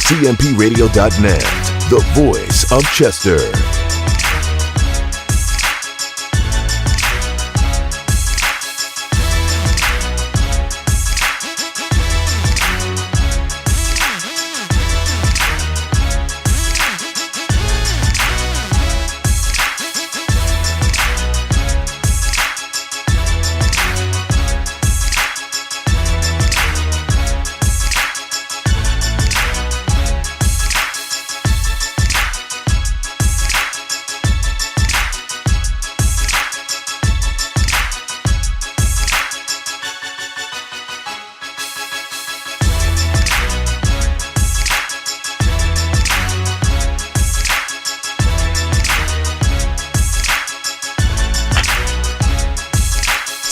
cmpradio.net, the voice of Chester.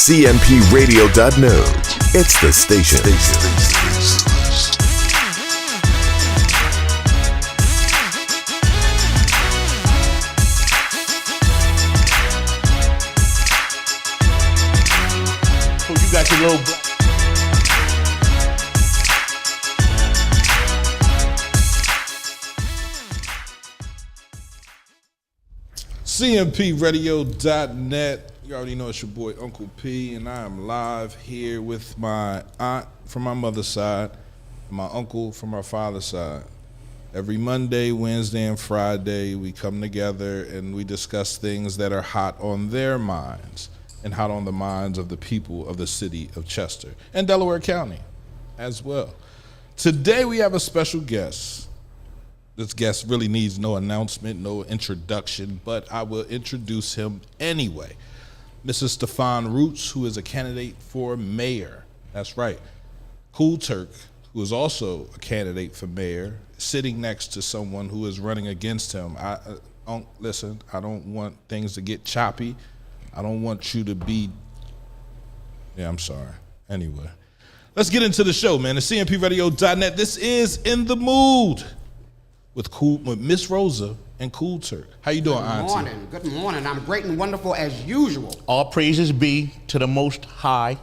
cmpradio.net. It's the station. So you got your little cmpradio.net. You already know it's your boy Uncle P, and I am live here with my aunt from my mother's side, and my uncle from my father's side. Every Monday, Wednesday, and Friday, we come together and we discuss things that are hot on their minds and hot on the minds of the people of the city of Chester and Delaware County as well. Today, we have a special guest. This guest really needs no announcement, no introduction, but I will introduce him anyway. Mrs. Stefan Roots, who is a candidate for mayor. That's right. Kool Terk, who is also a candidate for mayor, sitting next to someone who is running against him. Listen, I don't want things to get choppy. I don't want you to be, I'm sorry. Anyway, let's get into the show, man. The cmpradio.net. This is In the Mood with Miss Rosa and Kool Terk. How you doing, Auntie? Good morning. I'm great and wonderful as usual. all praises be to the Most High.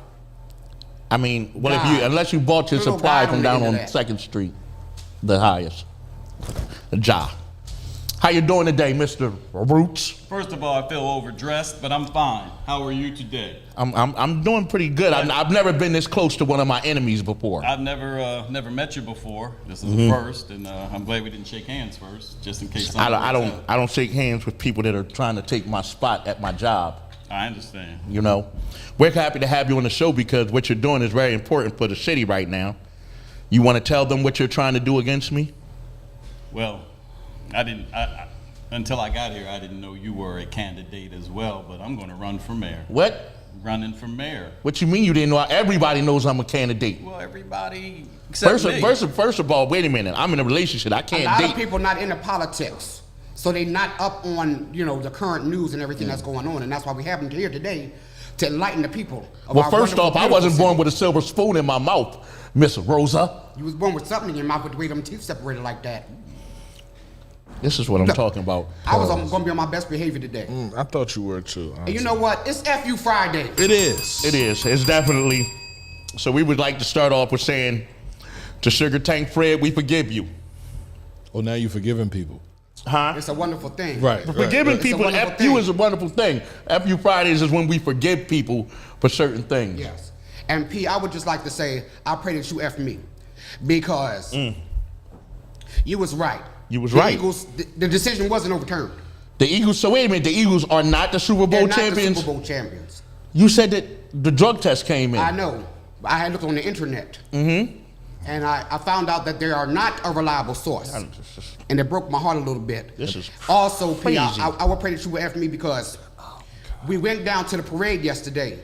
I mean, unless you bought your supply from down on 2nd Street, the highest. Ja. How you doing today, Mr. Roots? First of all, I feel overdressed, but I'm fine. How are you today? I'm doing pretty good. I've never been this close to one of my enemies before. I've never met you before. This is the first, and I'm glad we didn't shake hands first, just in case. I don't shake hands with people that are trying to take my spot at my job. I understand. You know, we're happy to have you on the show because what you're doing is very important for the city right now. You want to tell them what you're trying to do against me? Well, until I got here, I didn't know you were a candidate as well, but I'm going to run for mayor. What? Running for mayor. What you mean you didn't know? Everybody knows I'm a candidate. Well, everybody except me. First of all, wait a minute. I'm in a relationship. I can't date. A lot of people not into politics, so they not up on the current news and everything that's going on, and that's why we have them here today to enlighten the people. Well, first off, I wasn't born with a silver spoon in my mouth, Miss Rosa. You was born with something in your mouth with the way them teeth separated like that. This is what I'm talking about. I was going to be on my best behavior today. I thought you were too. And you know what? It's FU Friday. It is. It is. It's definitely. So we would like to start off with saying to Sugar Tank Fred, we forgive you. Oh, now you're forgiving people. Huh? It's a wonderful thing. Right. Forgiving people, FU FU is a wonderful thing. FU Fridays is when we forgive people for certain things. Yes. And P, I would just like to say, I pray that you F me. Because you was right. You was right. Eagles, the decision wasn't overturned. The Eagles, so wait a minute, the Eagles are not the Super Bowl champions? They're not the Super Bowl champions. You said that the drug test came in. I know. I had looked on the internet. Mm-hmm. And I found out that they are not a reliable source. And it broke my heart a little bit. This is also, P, crazy. I would pray that you would F me because we went down to the parade yesterday.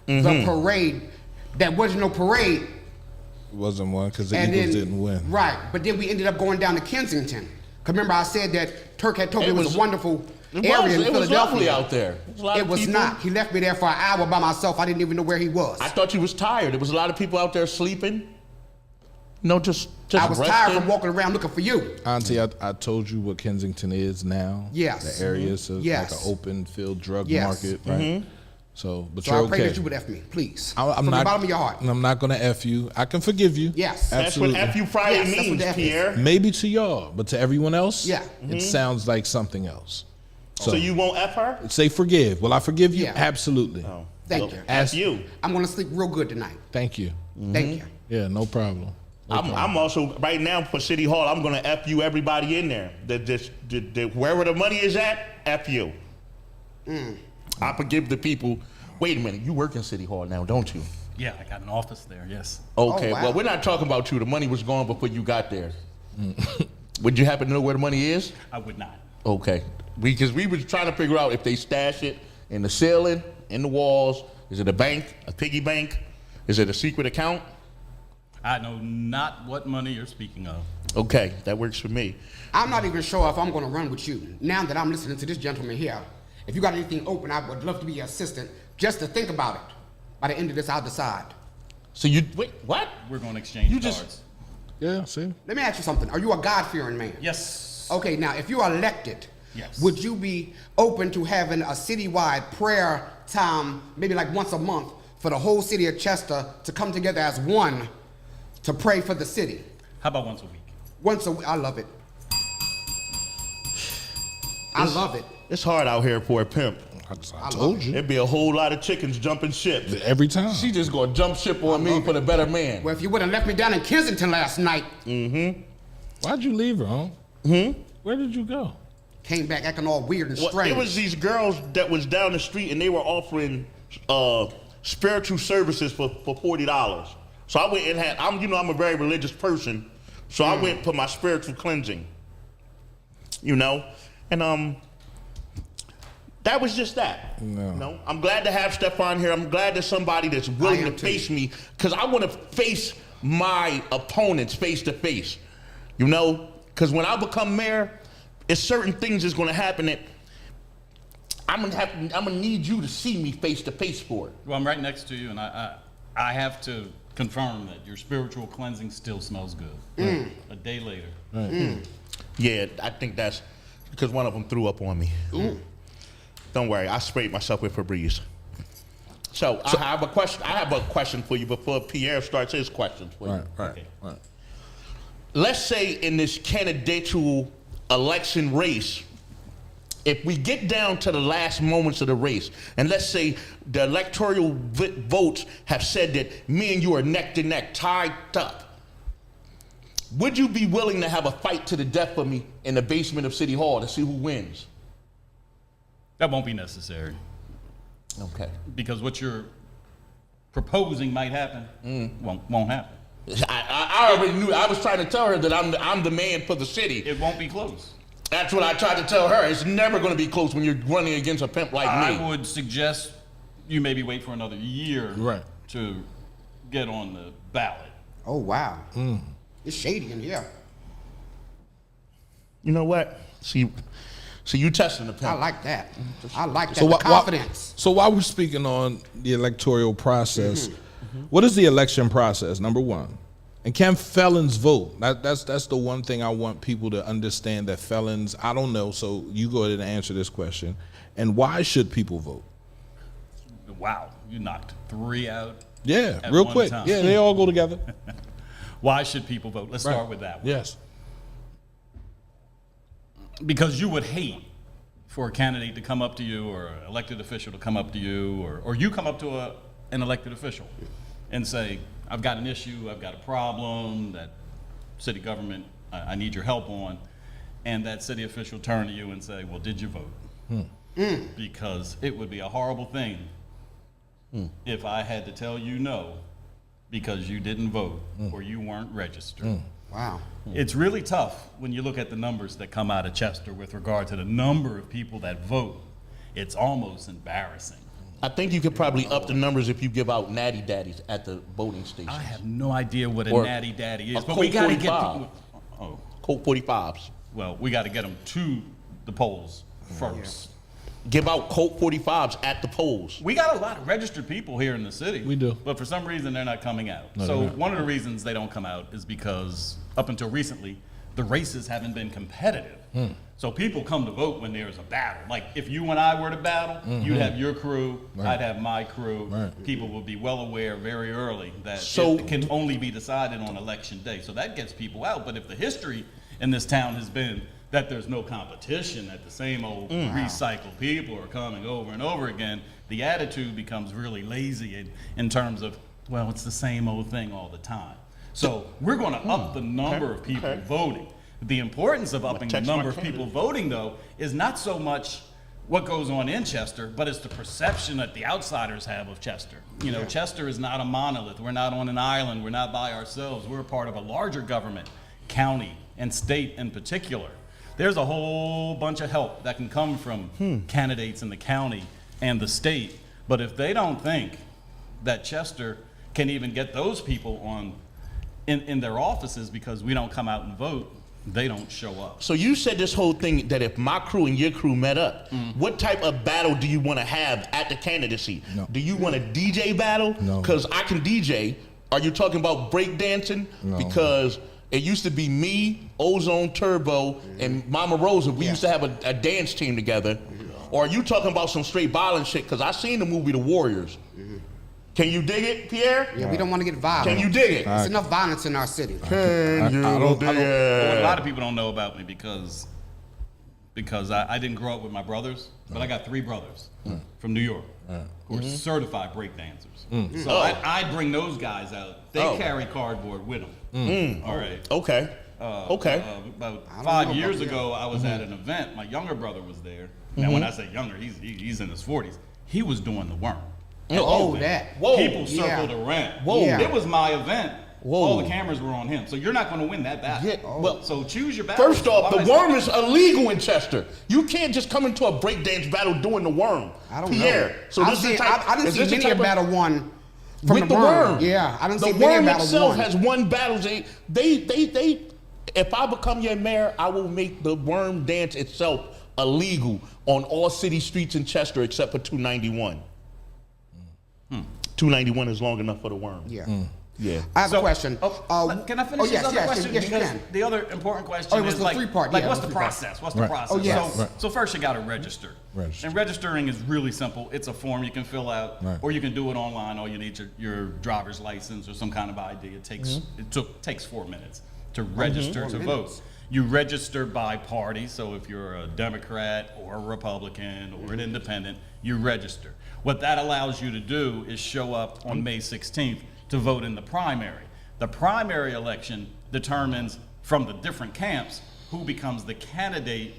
The parade, that wasn't no parade. It wasn't one because the Eagles didn't win. Right, but then we ended up going down to Kensington. Because remember I said that Terk had told me it was a wonderful area in Philadelphia. It was lovely out there. It was not. He left me there for an hour by myself. I didn't even know where he was. I thought you was tired. There was a lot of people out there sleeping. No, just I was resting. tired from walking around looking for you. Auntie, I told you what Kensington is now. Yes. The area is like an open field drug market, right? So, but So you're I pray okay. that you would F me, please. I'm From not, the bottom of your heart. I'm not going to F you. I can forgive you. Yes. That's what Absolutely. F you Friday Yes, that's what means, the F is. Pierre. Maybe to y'all, but to everyone else, Yeah. it sounds like something else. So you won't F her? Say forgive. Will I forgive you? Yeah. Absolutely. Oh. Thank you. F you. I'm going to sleep real good tonight. Thank you. Thank you. Yeah, no problem. I'm also right now for City Hall. I'm gonna F you everybody in there. Wherever the money is at, F you. I forgive the people. Wait a minute, you work in City Hall now, don't you? Yeah, I got an office there, yes. Okay, Oh, wow. well we're not talking about you. The money was gone before you got there. Would you happen to know where the money is? I would not. Okay, because we were trying to figure out if they stash it in the ceiling, in the walls. Is it a bank, a piggy bank? Is it a secret account? I know not what money you're speaking of. Okay, that works for me. I'm not even sure if I'm going to run with you. Now that I'm listening to this gentleman here, if you got anything open, I would love to be your assistant just to think about it. By the end of this, I'll decide. So you wait, what? We're going to exchange You cards. just- Yeah, see? Let me ask you something. Are you a God-fearing man? Yes. Okay, now, if you're elected, Yes. would you be open to having a citywide prayer time, maybe like once a month, for the whole city of Chester to come together as one to pray for the city? How about once a week? Once a week. I love it. I love it. It's hard out here for a pimp. I told you. There'd be a whole lot of chickens jumping ship. Every time. She just gonna jump ship on me for the better man. Well, if you would have left me down in Kensington last night, Why'd you leave her, huh? Where did you go? came back acting all weird and Well, strange. it was these girls that was down the street and they were offering spiritual services for $40. So I went and had, I'm a very religious person, so I went for my spiritual cleansing, and that was just that. No. I'm glad to have Stefan here. I'm glad there's somebody that's willing I to am too. face me, because I want to face my opponents face to face, because when I become mayor, it's certain things that's going to happen that I'm gonna need you to see me face to face for it. Well, I'm right next to you, and I have to confirm that your spiritual cleansing still smells good. A day later. Yeah, I think that's because one of them threw up on me. Don't worry, I sprayed myself with Febreze. So I have a question. I have a question for you before Pierre starts his questions for you. Right. Let's say in this candidatal election race, if we get down to the last moments of the race, and let's say the electoral votes have said that me and you are neck to neck, tied up, would you be willing to have a fight to the death for me in the basement of City Hall to see who wins? That won't be necessary, Okay. because what you're proposing might happen won't happen. I already knew. I was trying to tell her that I'm the man for the city. It won't be close. That's what I tried to tell her. It's never going to be close when you're running against a pimp like me. I would suggest you maybe wait for another year Right. to get on the ballot. Oh, wow. It's shady in here. You know what? See, you testing the pimp. I like that. I like that. So The confidence. So while we're speaking on the electoral process, what is the election process? Number one, and can felons vote? That's the one thing I want people to understand, that felons. I don't know. So you go ahead and answer this question. And why should people vote? Wow, you knocked 3 out. Yeah, At real one quick. time. Yeah, they all go together. Why should people vote? Let's start with that one. Yes. Because you would hate for a candidate to come up to you, or an elected official to come up to you, or you come up to an elected official and say, I've got an issue, I've got a problem that city government I need your help on, and that city official turn to you and say, well, did you vote? Because it would be a horrible thing if I had to tell you no because you didn't vote or you weren't registered. Wow. It's really tough when you look at the numbers that come out of Chester with regard to the number of people that vote. It's almost embarrassing. I think you could probably up the numbers if you give out natty daddies at the voting station. I have no idea what a Or natty daddy is, a but we Colt got to get 45. people. Oh, Colt 45s. well, we got to get them to the polls first. Give out Colt 45s at the polls. We got a lot of registered people here in the city. We do. But for some reason, they're not coming out. No, So they're not. one of the reasons they don't come out is because up until recently, the races haven't been competitive. So people come to vote when there's a battle. Like if you and I were to battle, you'd have your crew, I'd have my crew. People would be well aware very early that it can only be decided on election day. So that gets people out. But if the history in this town has been that there's no competition, that the same old recycled people are coming over and over again, the attitude becomes really lazy in terms of, well, it's the same old thing all the time. So we're going to up the number of people voting. The importance of upping the number of people voting, though, is not so much what goes on in Chester, but it's the perception that the outsiders have of Chester. You know, Chester is not a monolith. We're not on an island. We're not by ourselves. We're a part of a larger government, county and state in particular. There's a whole bunch of help that can come from candidates in the county and the state, but if they don't think that Chester can even get those people on in their offices because we don't come out and vote, they don't show up. So you said this whole thing that if my crew and your crew met up, what type of battle do you want to have at the candidacy? No. Do you want a DJ battle? No. Because I can DJ. Are you talking about break dancing? No. Because it used to be me, Ozone Turbo, and Mama Rosa. We used to have a dance team together. Or are you talking about some straight violent shit? Because I seen the movie The Warriors. Can you dig it, Pierre? Yeah, we don't want to get violent. Can you dig it? There's enough violence in our city. Can you dig What a it? lot of people don't know about me because I didn't grow up with my brothers, but I got 3 brothers from New York who are certified break dancers. So I bring those guys out. They carry cardboard with them. All right. Okay. About 5 years ago, I was at an event. My younger brother was there. Now, when I say younger, he's in his 40s. He was doing the worm. That. Whoa. People circled around. Whoa. Yeah. It was my event. Whoa. All the cameras were on him. So you're not going to win that battle. Yeah, well, so choose your battle. First off, the worm is illegal in Chester. You can't just come into a breakdance battle doing the worm. I don't Pierre. know. So this is the type, I didn't is see this the many a type of- battle won from with the worm. Yeah, I didn't see The many a worm battle itself won. has won battles. They. If I become your mayor, I will make the worm dance itself illegal on all city streets in Chester except for 291. 291 is long enough for the worm. Yeah. Yeah. I have a question. Can I finish this other question? Yes, you because can. the other important question it was is the like, 3-part, like yeah, what's it the was the 3-part. process? What's the process? yes. So first you got to register. And registering is really simple. It's a form you can fill out, or you can do it online. All you need is your driver's license or some kind of ID. It takes 4 minutes to register to vote. You register by party, so if you're a Democrat or a Republican or an independent, you register. What that allows you to do is show up on May 16th to vote in the primary. The primary election determines from the different camps who becomes the candidate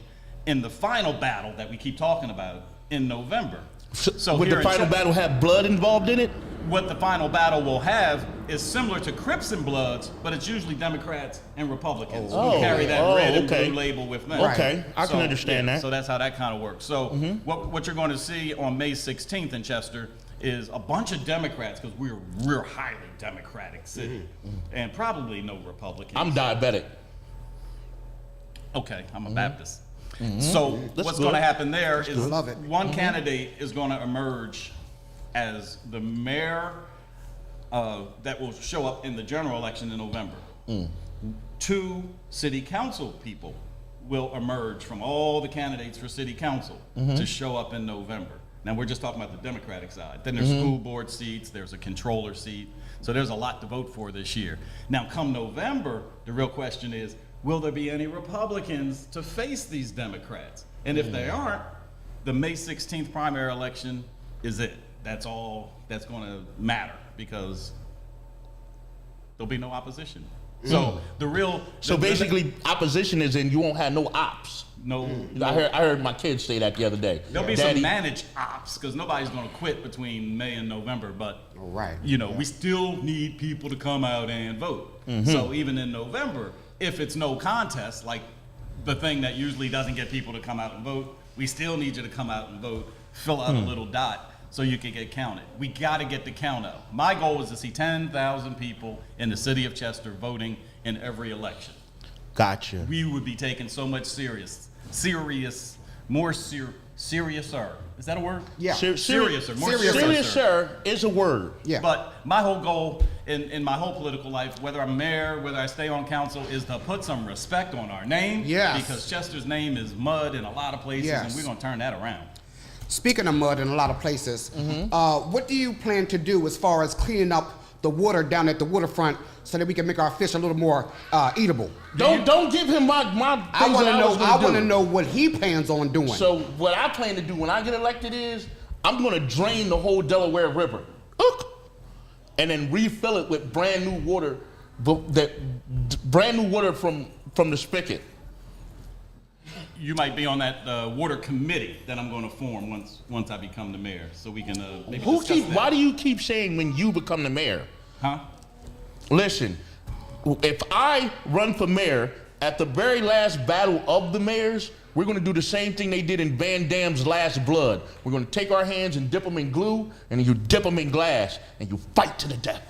in the final battle that we keep talking about in November. So would the final battle have blood involved in it? What the final battle will have is similar to Crips and Bloods, but it's usually Democrats and Republicans who carry that red and blue label with them. Okay, I can understand that. So that's how that kind of works. So what you're going to see on May 16th in Chester is a bunch of Democrats, because we're a highly Democratic city, and probably no Republicans. I'm diabetic. Okay, I'm a Baptist. So what's going to happen there is Love it. one candidate is going to emerge as the mayor that will show up in the general election in November. 2 city council people will emerge from all the candidates for city council to show up in November. Now we're just talking about the Democratic side. Then there's school board seats, there's a controller seat. So there's a lot to vote for this year. Now come November, the real question is, will there be any Republicans to face these Democrats? And if they aren't, the May 16th primary election is it. That's all that's going to matter, because there'll be no opposition. So Basically, opposition is in you won't have no ops. No. I heard my kids say that the other day. There'll be some managed ops, because nobody's going to quit between May and November. But we still need people to come out and vote. So even in November, if it's no contest, like the thing that usually doesn't get people to come out and vote, we still need you to come out and vote, fill out a little dot so you can get counted. We got to get the count up. My goal is to see 10,000 people in the city of Chester voting in every election. Gotcha. We would be taking so much more Serious, sir. Is that a word? Yeah. Serious, sir. More Serious, sir, is a word. Yeah. But my whole goal in my whole political life, whether I'm mayor, whether I stay on council, is to put some respect on our name. Yes. Because Chester's name is mud in a lot of places, Yes. and we're going to turn that around. Speaking of mud in a lot of places, what do you plan to do as far as cleaning up the water down at the waterfront so that we can make our fish a little more eatable? Don't give him my I want to know. I want to do. know what he plans on doing. So what I plan to do when I get elected is I'm going to drain the whole Delaware River, and then refill it with brand new water, from the spigot. You might be on that water committee that I'm going to form once I become the mayor, so we can maybe discuss that. Why do you keep saying when you become the mayor? Huh? Listen, if I run for mayor, at the very last battle of the mayors, we're going to do the same thing they did in Van Damme's Last Blood. We're going to take our hands and dip them in glue, and then you dip them in glass, and you fight to the death.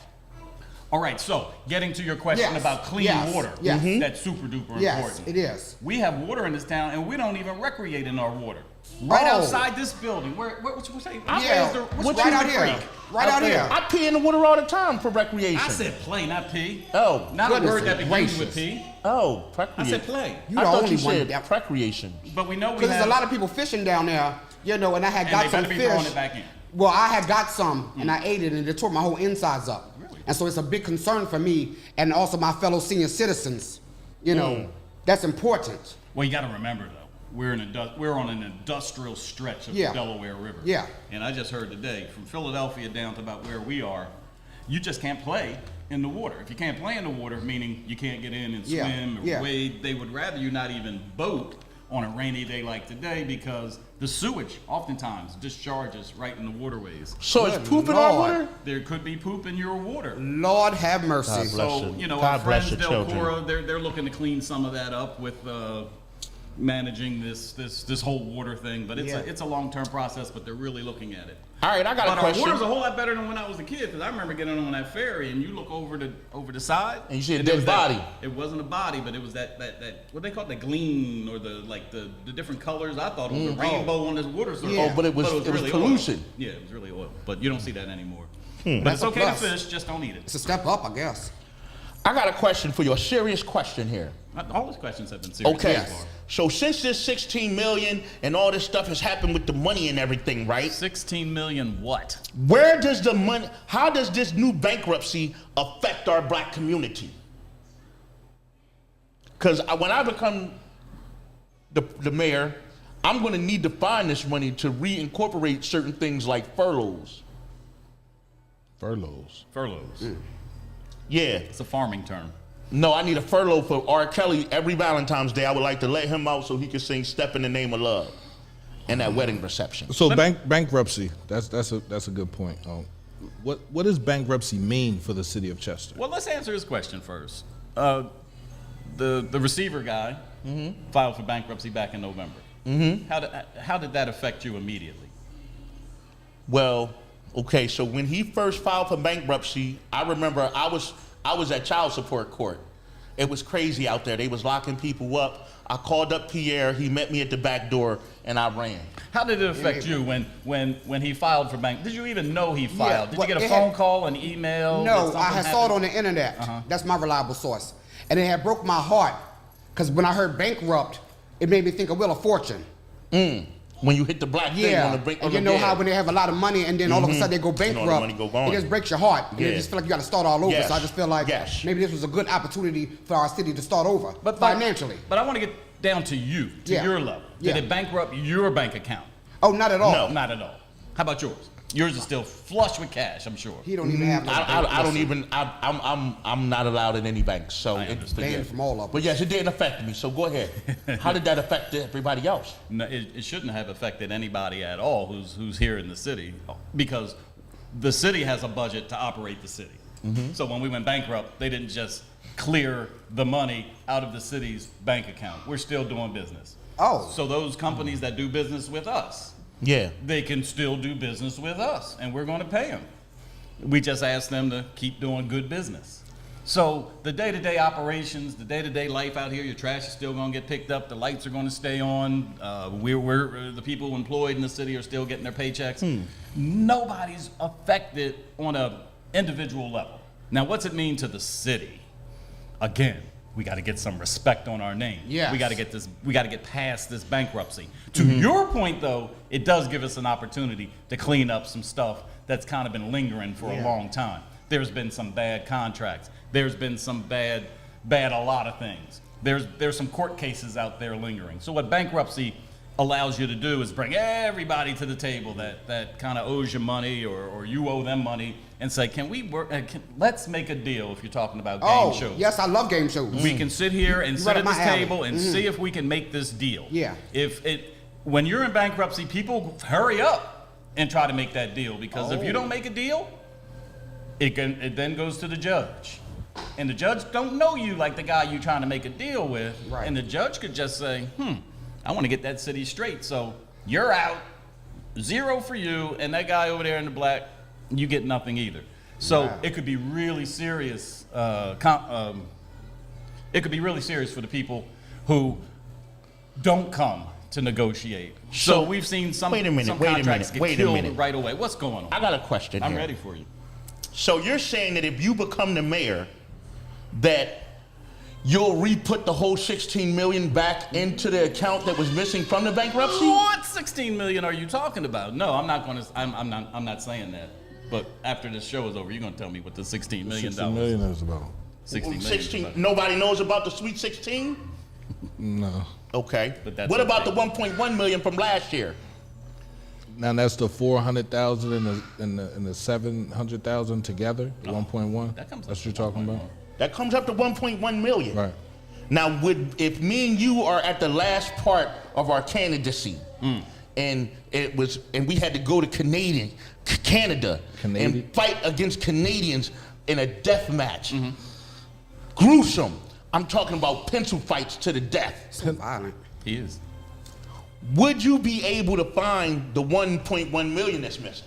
All right, so getting to your question Yes. about clean Yes. water, Yes. that's super duper yes, important. it is. We have water in this town, and we don't even recreate in our water. Right Oh. outside this building. What's Yeah. what's Right the out here. creek? Right out here. I pee in the water all the time for recreation. I said play, not pee. Oh, Not goodness a word that begins gracious. with P. Oh, I recreation. said play. You I the thought only you one said that- recreation. But we know we Because have... there's a lot of people fishing down there, and I had And got they some better be throwing fish. it back in. Well, I had got some, and I ate it, and it tore my whole insides up. Really? And so it's a big concern for me, and also my fellow senior citizens. That's important. Well, you got to remember, though, we're on an industrial stretch of Yeah. the Delaware River. Yeah. And I just heard today, from Philadelphia down to about where we are, you just can't play in the water. If you can't play in the water, meaning you can't get in and Yeah. swim or Yeah. wade, they would rather you not even boat on a rainy day like today because the sewage oftentimes discharges right in the waterways. So it's Good poop in our Lord. water? There could be poop in your water. Lord have mercy. God bless. So, you. our God bless friends the Del children. Cora, they're looking to clean some of that up with managing this whole water thing. But it's a long-term process, but they're really looking at it. All right, I got But a our question. water's a whole lot better than when I was a kid, because I remember getting on that ferry and you look over the side. And you see a there dead was that- body. It wasn't a body, but it was that what they call it, the gleam or the different colors. I thought it was a rainbow on this water surface. Yeah. Oh, but it was really pollution. oil. Yeah, it was really oil. But you don't see that anymore. Hmm. But That's it's a okay to plus. fish, just don't eat it. It's a step up, I guess. I got a question for you, a serious question here. All these questions have been serious. Okay, so far. so since this 16 million and all this stuff has happened with the money and everything, right? 16 million what? Where does the money, how does this new bankruptcy affect our black community? Because when I become the mayor, I'm going to need to find this money to reincorporate certain things like furloughs. Furloughs. Yeah. It's a farming term. No, I need a furlough for R. Kelly every Valentine's Day. I would like to let him out so he can sing "Step in the Name of Love" and that wedding reception. So bankruptcy. That's a good point. What does bankruptcy mean for the city of Chester? Well, let's answer his question first. The receiver guy filed for bankruptcy back in November. How did that affect you immediately? Well, okay, so when he first filed for bankruptcy, I remember I was at child support court. It was crazy out there. They was locking people up. I called up Pierre. He met me at the back door, and I ran. How did it affect you when he filed for bank? Did you even know he filed? Did well, you get a it phone had- call, an email? No, Did I had something saw it happen? on the internet. That's my reliable source. And it had broke my heart, because when I heard bankrupt, it made me think of Wheel of Fortune. When you hit the black thing on the brink, and you know how when they have a lot of money and then all of a sudden they go And all the bankrupt, money go gone. it just breaks your heart. And you Yeah. just feel like you got to start all over. Yes. So I just feel like Yes. maybe this was a good opportunity for our city to start over, financially. But I want to get down to you, to Yeah. your level. Yeah. Did it bankrupt your bank account? Oh, not at all. No. Not at all. How about yours? Yours is still flush with cash, I'm sure. He don't even have no I don't listen, even. I'm not allowed in any bank. So I understand. banned from all of them. But yes, it didn't affect me. So go ahead. How did that affect everybody else? No, it shouldn't have affected anybody at all who's here in the city, because the city has a budget to operate the city. So when we went bankrupt, they didn't just clear the money out of the city's bank account. We're still doing business. Oh. So those companies that do business with us, Yeah. they can still do business with us, and we're going to pay them. We just ask them to keep doing good business. So the day-to-day operations, the day-to-day life out here, your trash is still going to get picked up. The lights are going to stay on. We're the people employed in the city are still getting their paychecks. Nobody's affected on a individual level. Now, what's it mean to the city? Again, we got to get some respect on our name. Yes. We got to get this. We got to get past this bankruptcy. To your point, though, it does give us an opportunity to clean up some stuff that's kind of been lingering for a long time. There's been some bad contracts. There's been some bad a lot of things. There's some court cases out there lingering. So what bankruptcy allows you to do is bring everybody to the table that kind of owes you money or you owe them money and say, can we work? Let's make a deal if you're talking about game shows. Yes, I love game shows. We can sit here and sit right at up this my alley. table and see if we can make this deal. Yeah. When you're in bankruptcy, people hurry up and try to make that deal because if you don't make a deal, it then goes to the judge. And the judge don't know you like the guy you're trying to make a deal with. Right. And the judge could just say, I want to get that city straight. So you're out, 0 for you, and that guy over there in the black, you get nothing either. So it could be really serious. It could be really serious for the people who don't come to negotiate. So we've seen some contracts get killed right away. What's going on? I got a question I'm here. ready for you. So you're saying that if you become the mayor, that you'll re-put the whole 16 million back into the account that was missing from the bankruptcy? What 16 million are you talking about? No, I'm not going to. I'm not saying that. But after this show is over, you're going to tell me what the 16 million $60 million is about. 16 million. 16. Nobody knows about the Sweet 16? No. Okay. But that's what about the okay. 1.1 million from last year? Now that's the 400,000 and the 700,000 together, the 1.1. That comes up That's what you're to talking 1.1. about. That comes up to 1.1 million. Right. Now, if me and you are at the last part of our candidacy, and we had to go to Canada, and fight against Canadians in a death match, gruesome. I'm talking about pencil fights to the death. So violent. He is. Would you be able to find the 1.1 million that's missing?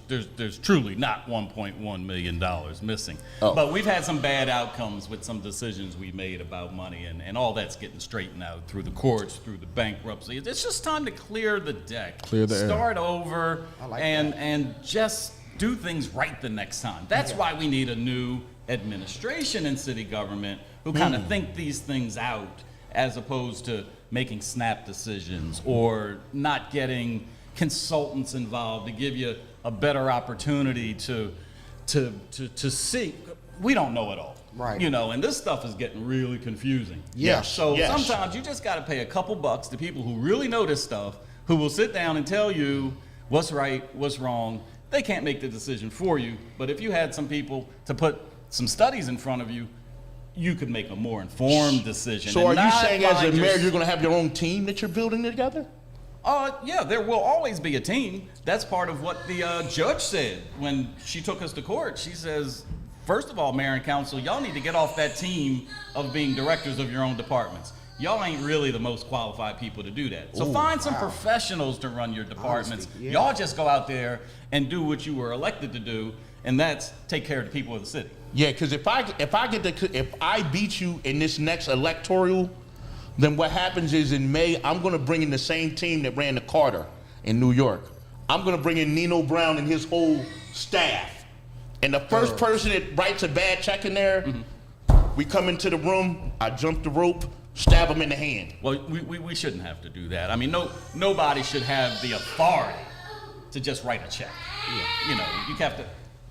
There's truly not $1.1 million missing. Oh. But we've had some bad outcomes with some decisions we made about money, and all that's getting straightened out through the courts, through the bankruptcy. It's just time to clear the deck. Clear the air. Start over like and just do things right the next time. That's why we need a new administration in city government who kind of think these things out as opposed to making snap decisions or not getting consultants involved to give you a better opportunity to see. We don't know it all. Right. You know, and this stuff is getting really confusing. Yes. So Yes. sometimes you just got to pay a couple bucks to people who really know this stuff, who will sit down and tell you what's right, what's wrong. They can't make the decision for you, but if you had some people to put some studies in front of you, you could make a more informed decision. So are and you not saying as a find mayor you're going to have your own team that you're building together? Yeah, there will always be a team. That's part of what the judge said when she took us to court. She says, first of all, mayor and council, y'all need to get off that team of being directors of your own departments. Y'all ain't really the most qualified people to do that. So find some professionals to run your departments. Honestly, yeah. Y'all just go out there and do what you were elected to do, and that's take care of the people of the city. Yeah, because if I beat you in this next electoral, then what happens is in May I'm going to bring in the same team that ran the Carter in New York. I'm going to bring in Nino Brown and his whole staff, and the first person that writes a bad check in there, we come into the room, I jump the rope, stab him in the hand. Well, we shouldn't have to do that. I mean, nobody should have the authority to just write a check. Yeah. You know, you have to.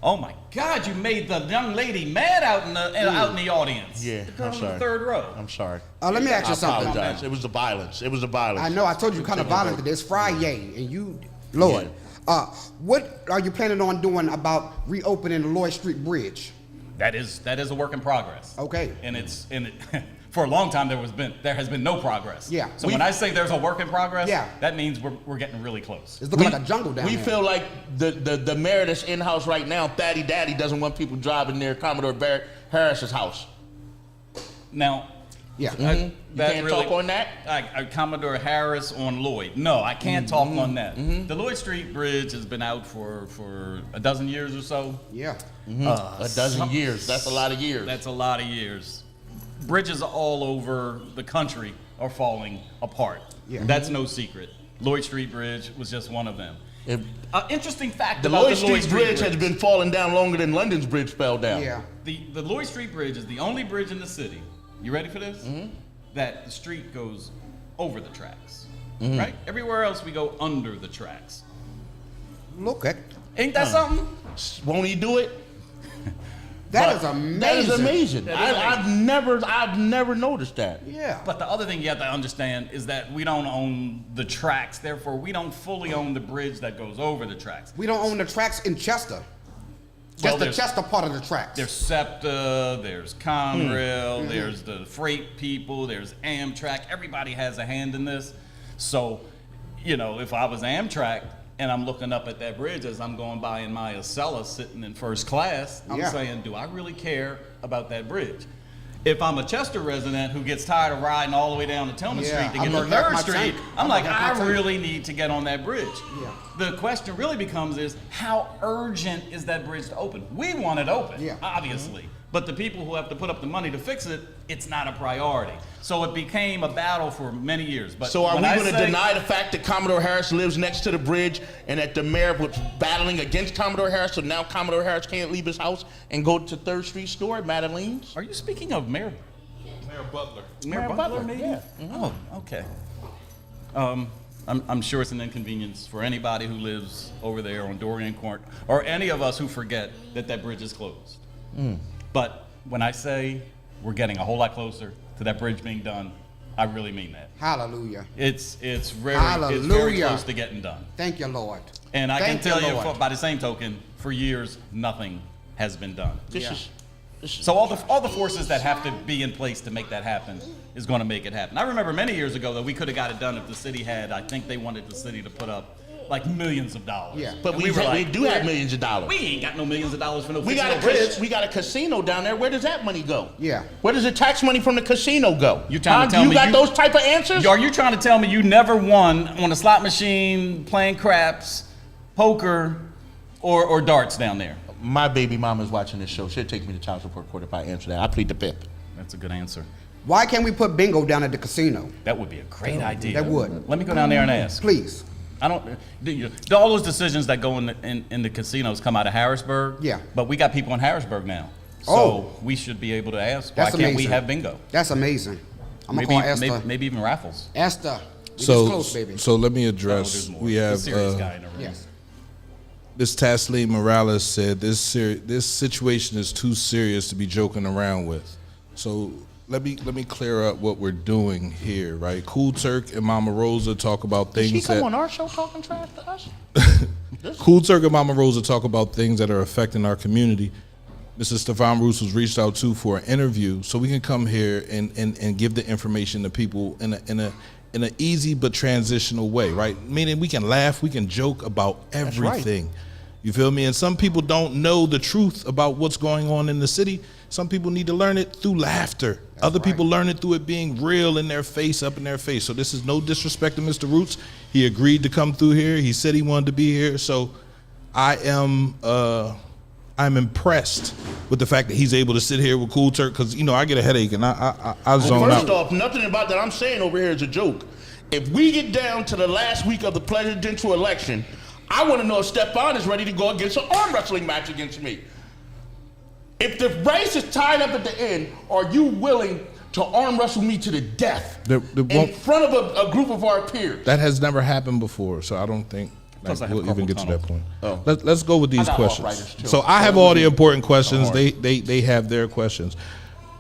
Oh my God! You made the young lady mad out in the audience. Yeah, the girl I'm in sorry. the third row. I'm sorry. Let me ask you I something. apologize. It was the violence. It was the violence. I know. I told you kind of violent today. It's Friday, and you, Lord. What are you planning on doing about reopening the Lloyd Street Bridge? That is a work in progress. Okay. And for a long time there has been no progress. Yeah. So when I say there's a work in progress, Yeah. that means we're getting really close. It's looking like a jungle down We there. feel like the mayor that's in house right now, Thaddy Daddy, doesn't want people driving near Commodore Harris's house. Now, Yeah. You can't talk on that? Commodore Harris on Lloyd. No, I can't talk on that. The Lloyd Street Bridge has been out for a dozen years or so. Yeah. A dozen years. That's a lot of years. That's a lot of years. Bridges all over the country are falling apart. Yeah. That's no secret. Lloyd Street Bridge was just one of them. Interesting fact The about Lloyd Street Bridge has been falling down longer than London's bridge fell down. Yeah. The Lloyd Street Bridge is the only bridge in the city. You ready for this? That the street goes over the tracks. Right? Everywhere else we go under the tracks. Look at Ain't that something? Won't he do it? that is amazing. That is amazing. That is I've never noticed that. Yeah. But the other thing you have to understand is that we don't own the tracks. Therefore, we don't fully own the bridge that goes over the tracks. We don't own the tracks in Chester. Just the Chester part of the tracks. There's SEPTA, there's Conrail, there's the freight people, there's Amtrak. Everybody has a hand in this. So, if I was Amtrak and I'm looking up at that bridge as I'm going by in my Acela sitting in first class, I'm saying, do I really care about that bridge? If I'm a Chester resident who gets tired of riding all the way down to Tillman Street to get to 3rd Street, I'm like, I really need to get on that bridge. Yeah. The question really becomes is, how urgent is that bridge to open? We want it open, obviously. But the people who have to put up the money to fix it, it's not a priority. So it became a battle for many years. But So are we going to deny the fact that Commodore Harris lives next to the bridge and that the mayor was battling against Commodore Harris, so now Commodore Harris can't leave his house and go to 3rd Street store, Madeleine's? Are you speaking of Mayor Butler. Mayor Butler, maybe? Yeah. Oh, okay. I'm sure it's an inconvenience for anybody who lives over there on Dorian Court, or any of us who forget that bridge is closed. But when I say we're getting a whole lot closer to that bridge being done, I really mean that. Hallelujah. It's very close to getting done. Thank you, Lord. And I can tell you, Lord. by the same token, for years nothing has been done. This is So all the forces that have to be in place to make that happen is going to make it happen. I remember many years ago that we could have got it done if the city had. I think they wanted the city to put up like millions of dollars. Yeah. But And we do have millions of dollars. We ain't got no millions of dollars for no We got bridge. we got a casino down there. Where does that money go? Yeah. Where does the tax money from the casino go? You trying to tell you me got those type of answers? Are you trying to tell me you never won on a slot machine, playing craps, poker, or darts down there? My baby mama's watching this show. She'll take me to child support court if I answer that. I plead the fifth. That's a good answer. Why can't we put bingo down at the casino? That would be a great idea. That would. Let me go down there and ask. Please. I don't. All those decisions that go in the casinos come out of Harrisburg. Yeah. But we got people in Harrisburg now, so Oh. we should be able to ask. That's why can't we amazing. have bingo? That's amazing. I'm going to call Esther. Maybe even raffles. Esther. We this So, close, baby. so let me Oh, address. there's more. We The have serious guy in the room. Yes. this Taslim Morales said this situation is too serious to be joking around with. So let me clear up what we're doing here, right? Kool, Terk, and Mama Rosa talk about things Did she come that on our show talking trash to us? Kool, Terk, and Mama Rosa talk about things that are affecting our community. Mr. Stefan Roos was reached out to for an interview, so we can come here and give the information to people in an easy but transitional way, right? Meaning we can laugh, we can joke about everything. right. You feel me? And some people don't know the truth about what's going on in the city. Some people need to learn it through laughter. Other people learn it through it being real in their face, up in their face. So this is no disrespect to Mr. Roots. He agreed to come through here. He said he wanted to be here. So I'm impressed with the fact that he's able to sit here with Kool, Terk, because I get a headache and I zone First out. off, nothing about that I'm saying over here is a joke. If we get down to the last week of the presidential election, I want to know if Stefan is ready to go against an arm wrestling match against me. If the race is tied up at the end, are you willing to arm wrestle me to the death in front of a group of our peers? That has never happened before, so I don't think Plus I have we'll even carpal get to that tunnel. point. Oh. Let's go with these got questions. arthritis, too. So I have all the important questions. They have their questions.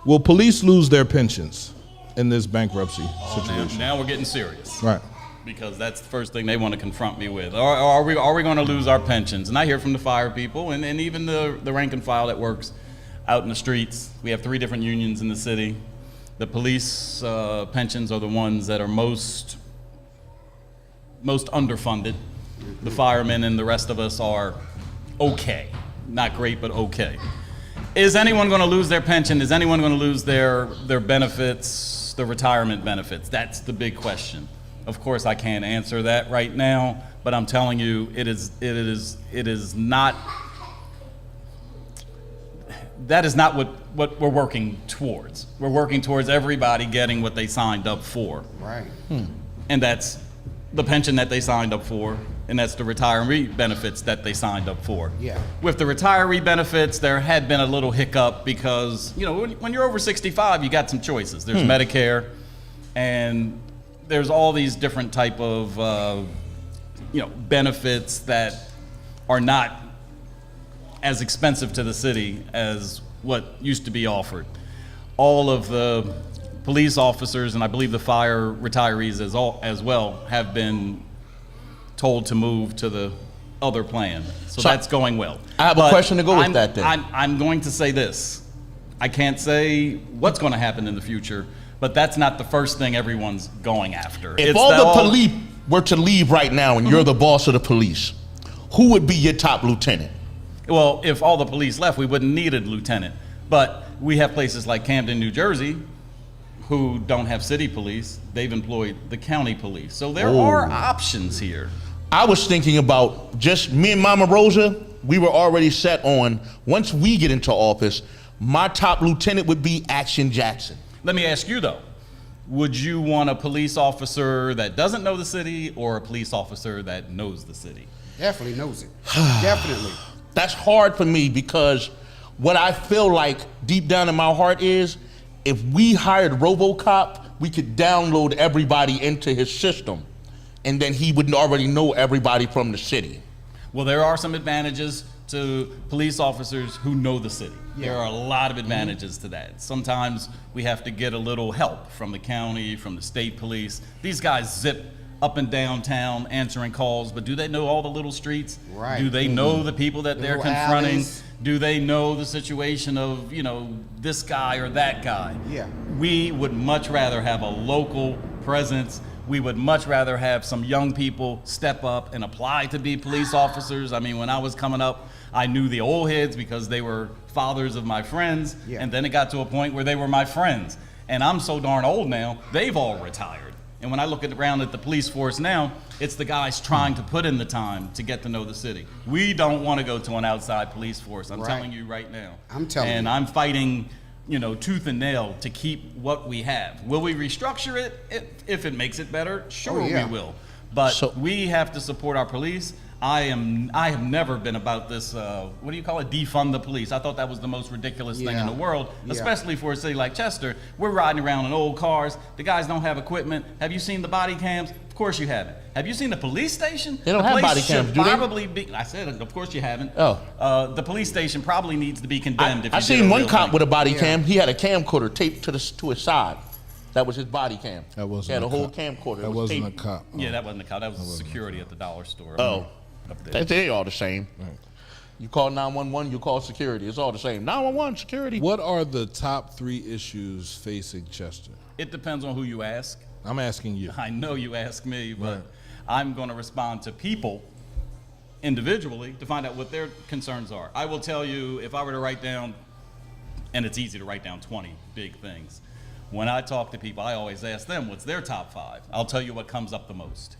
Will police lose their pensions in this bankruptcy situation? Now we're getting serious. Right. Because that's the first thing they want to confront me with. Are we going to lose our pensions? And I hear from the fire people and even the rank and file that works out in the streets. We have 3 different unions in the city. The police pensions are the ones that are most underfunded. The firemen and the rest of us are okay. Not great, but okay. Is anyone going to lose their pension? Is anyone going to lose their benefits? the retirement benefits. That's the big question. Of course, I can't answer that right now, but I'm telling you, it is not. That is not what we're working towards. We're working towards everybody getting what they signed up for. Right. And that's the pension that they signed up for, and that's the retiree benefits that they signed up for. Yeah. With the retiree benefits, there had been a little hiccup because, you know, when you're over 65, you got some choices. There's Medicare, and there's all these different type of, benefits that are not as expensive to the city as what used to be offered. All of the police officers, and I believe the fire retirees as well, have been told to move to the other plan. So that's going well. I have a question to go with that then. I'm going to say this. I can't say what's going to happen in the future, but that's not the first thing everyone's going after. If all the police were to leave right now and you're the boss of the police, who would be your top lieutenant? Well, if all the police left, we wouldn't need a lieutenant. But we have places like Camden, New Jersey, who don't have city police. They've employed the county police. So there are options here. I was thinking about just me and Mama Rosa, we were already set on, once we get into office, my top lieutenant would be Action Jackson. Let me ask you though, would you want a police officer that doesn't know the city or a police officer that knows the city? Definitely knows it. Definitely. That's hard for me because what I feel like deep down in my heart is if we hired RoboCop, we could download everybody into his system and then he would already know everybody from the city. Well, there are some advantages to police officers who know the city. Yeah. There are a lot of advantages to that. Sometimes we have to get a little help from the county, from the state police. These guys zip up and down town answering calls, but do they know all the little streets? Right. Do they know the people that they're Little confronting? alleys. Do they know the situation of, this guy or that guy? Yeah. We would much rather have a local presence. We would much rather have some young people step up and apply to be police officers. I mean, when I was coming up, I knew the old heads because they were fathers of my friends, and then it got to a point where they were my friends. And I'm so darn old now, they've all retired. And when I look around at the police force now, it's the guys trying to put in the time to get to know the city. We don't want to go to an outside police force. I'm telling you right now. I'm telling you. And I'm fighting, tooth and nail to keep what we have. Will we restructure it if it makes it better? Sure, we will. But we have to support our police. I have never been about this, what do you call it, defund the police. I thought that was the most ridiculous thing in the world, especially for a city like Chester. We're riding around in old cars. The guys don't have equipment. Have you seen the body cams? Of course you haven't. Have you seen the police station? They don't have body cams, do they? Probably be, I said, of course you haven't. The police station probably needs to be condemned. I seen one cop with a body cam. He had a camcorder taped to his side. That was his body cam. That wasn't he had a whole cop. camcorder. That wasn't a cop. Yeah, that wasn't a cop. That was security at the dollar store. Up there. They all the same. Right. You call 911, you call security. It's all the same. 911, security. What are the top 3 issues facing Chester? It depends on who you ask. I'm asking you. I know you ask me, but I'm going to respond to people individually to find out what their concerns are. I will tell you, if I were to write down, and it's easy to write down 20 big things, when I talk to people, I always ask them what's their top 5. I'll tell you what comes up the most.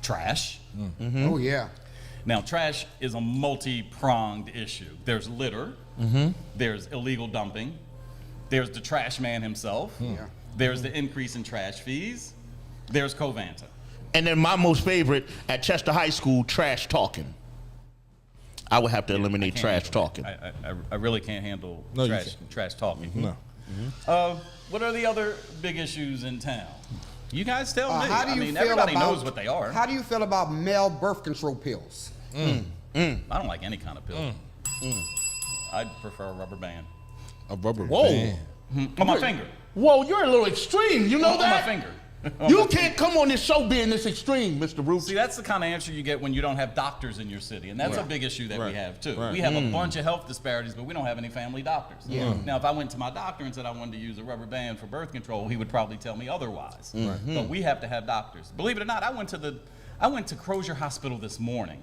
Trash. Mm-hmm. Oh, yeah. Now, trash is a multi-pronged issue. There's litter, there's illegal dumping, there's the trash man himself, there's the increase in trash fees, there's Covanta. And then my most favorite, at Chester High School, trash talking. I would have to eliminate trash talking. I really can't handle trash talking. No. What are the other big issues in town? You guys tell me. How do you feel everybody about, knows what they are. How do you feel about male birth control pills? I don't like any kind of pill. I'd prefer a rubber band. A rubber Whoa. band? On my finger. Whoa, you're a little extreme. You know On that? my finger. You can't come on this show being this extreme, Mr. Roots. See, that's the kind of answer you get when you don't have doctors in your city, and that's a big issue that we have too. Right. We have a bunch of health disparities, but we don't have any family doctors. Now, if I went to my doctor and said I wanted to use a rubber band for birth control, he would probably tell me otherwise. But we have to have doctors. Believe it or not, I went to Crozier Hospital this morning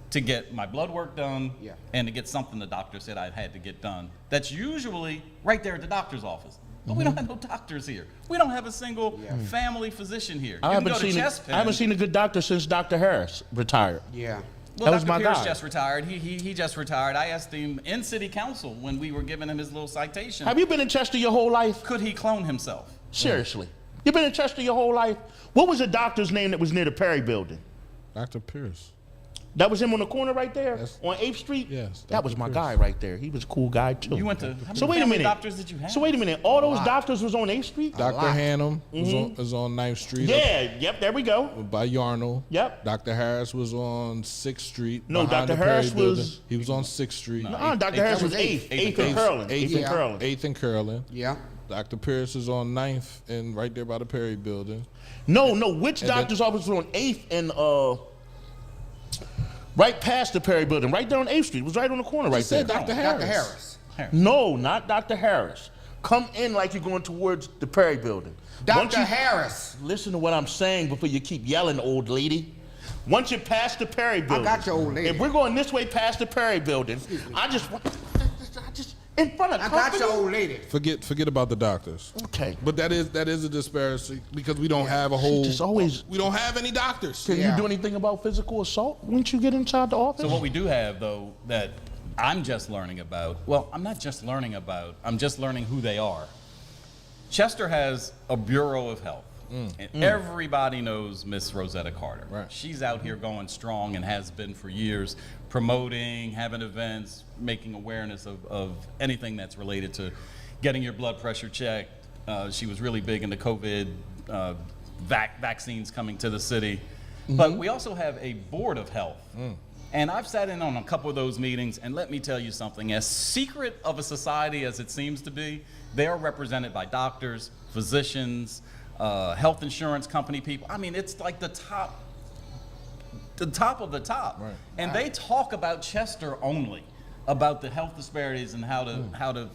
to get my blood work done and to get something the doctor said I had to get done. That's usually right there at the doctor's office. but we don't have no doctors here. We don't have a single family physician here. I haven't seen a good doctor since Dr. Harris retired. Yeah. Well, That was Dr. my Pierce guy. just retired. He just retired. I asked him in city council when we were giving him his little citation. Have you been in Chester your whole life? Could he clone himself? Seriously. You've been in Chester your whole life? What was the doctor's name that was near the Perry building? Dr. Pierce. That was him on the corner right there Yes. on 8th Street? Yes, That was Dr. my Pierce. guy right there. He was a cool guy too. You went to how many So wait a family minute. doctors did you have? So wait a minute. All those doctors was on 8th Street? Dr. lot. Hannum was on 9th Street. Yeah, yep, there we go. By Yarnell. Yep. Dr. Harris was on 6th Street. No, behind Dr. the Perry Harris building. was- He was on 6th Street. Dr. Harris was 8th. 8th and Curlin. 8th and Curlin. 8th and Curlin. Yeah. Dr. Pierce is on 9th and right there by the Perry building. No, which And then- doctor's office was on 8th and right past the Perry building, right there on 8th Street. It was right on the corner right there. said Dr. Harris. Dr. Harris. No, not Dr. Harris. Come in like you're going towards the Perry building. Once Dr. you- Harris. Listen to what I'm saying before you keep yelling, old lady. Once you pass the Perry building. got you, old lady. If we're going this way past the Perry building, I just in front of I got company? your old lady. Forget about the doctors. Okay. But that is a disparity because we don't have a whole. just always- We don't have any doctors. Can Yeah. you do anything about physical assault once you get inside the office? So what we do have, though, that I'm just learning about, well, I'm not just learning about, I'm just learning who they are. Chester has a Bureau of Health. And everybody knows Miss Rosetta Carter. Right. She's out here going strong and has been for years, promoting, having events, making awareness of anything that's related to getting your blood pressure checked. She was really big into COVID vaccines coming to the city. But we also have a Board of Health. And I've sat in on a couple of those meetings, and let me tell you something, as secret of a society as it seems to be, they are represented by doctors, physicians, health insurance company people. I mean, it's like the top of the top. Right. And they talk about Chester only, about the health disparities and how to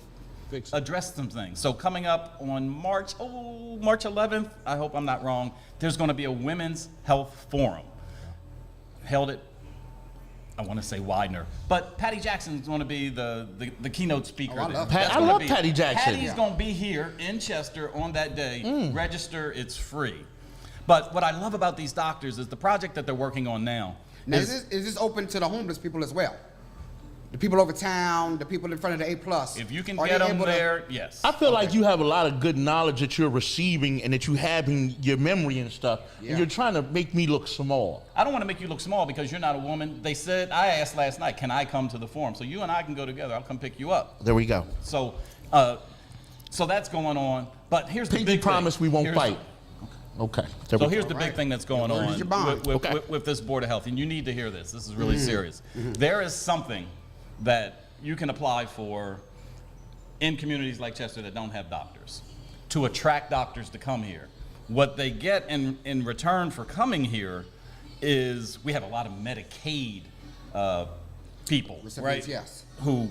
Fix it. address some things. So coming up on March 11th, I hope I'm not wrong, there's going to be a women's health forum held at, I want to say Widener, but Patty Jackson's going to be the keynote speaker. Oh, I love That's Pat- I gonna love be- Patty Jackson. Patty's going to be here in Chester on that day. Register, it's free. But what I love about these doctors is the project that they're working on now. Now, is this open to the homeless people as well? The people over town, the people in front of the A+. If you can Are get they them able to- there, yes. I feel like you have a lot of good knowledge that you're receiving and that you have in your memory and stuff. Yeah. And you're trying to make me look small. I don't want to make you look small because you're not a woman. They said, I asked last night, can I come to the forum? So you and I can go together. I'll come pick you up. There we go. So that's going on. But here's the Pinky big promise thing. we won't Here's- fight. Okay. There So we here's go. the big thing that's going Word is on your bond. Okay. with this Board of Health, and you need to hear this. This is really serious. There is something that you can apply for in communities like Chester that don't have doctors to attract doctors to come here. What they get in return for coming here is we have a lot of Medicaid people, Recipients, right? yes. Who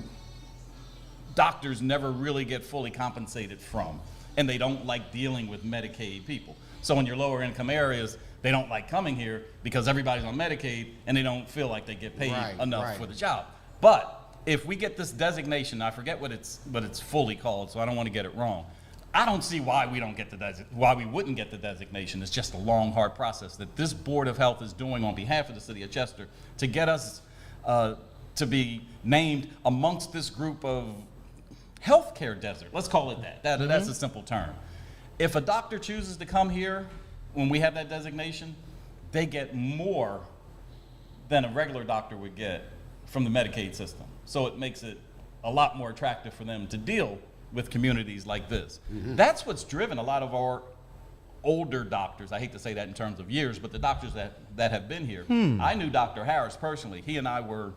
doctors never really get fully compensated from, and they don't like dealing with Medicaid people. So in your lower income areas, they don't like coming here because everybody's on Medicaid and they don't feel like they get paid Right, enough right. for the job. But if we get this designation, I forget what it's fully called, so I don't want to get it wrong. I don't see why we don't get why we wouldn't get the designation. It's just a long, hard process that this Board of Health is doing on behalf of the city of Chester to get us to be named amongst this group of healthcare desert. Let's call it that. That's a simple term. If a doctor chooses to come here when we have that designation, they get more than a regular doctor would get from the Medicaid system. So it makes it a lot more attractive for them to deal with communities like this. That's what's driven a lot of our older doctors. I hate to say that in terms of years, but the doctors that have been here. I knew Dr. Harris personally. He and I were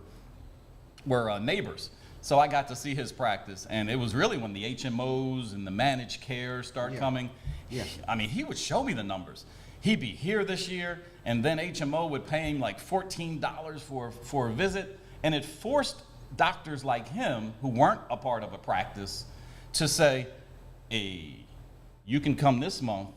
neighbors. So I got to see his practice, and it was really when the HMOs and the managed care start coming. Yeah. I mean, he would show me the numbers. He'd be here this year, and then HMO would pay him like $14 for a visit, and it forced doctors like him, who weren't a part of a practice, to say, hey, you can come this month,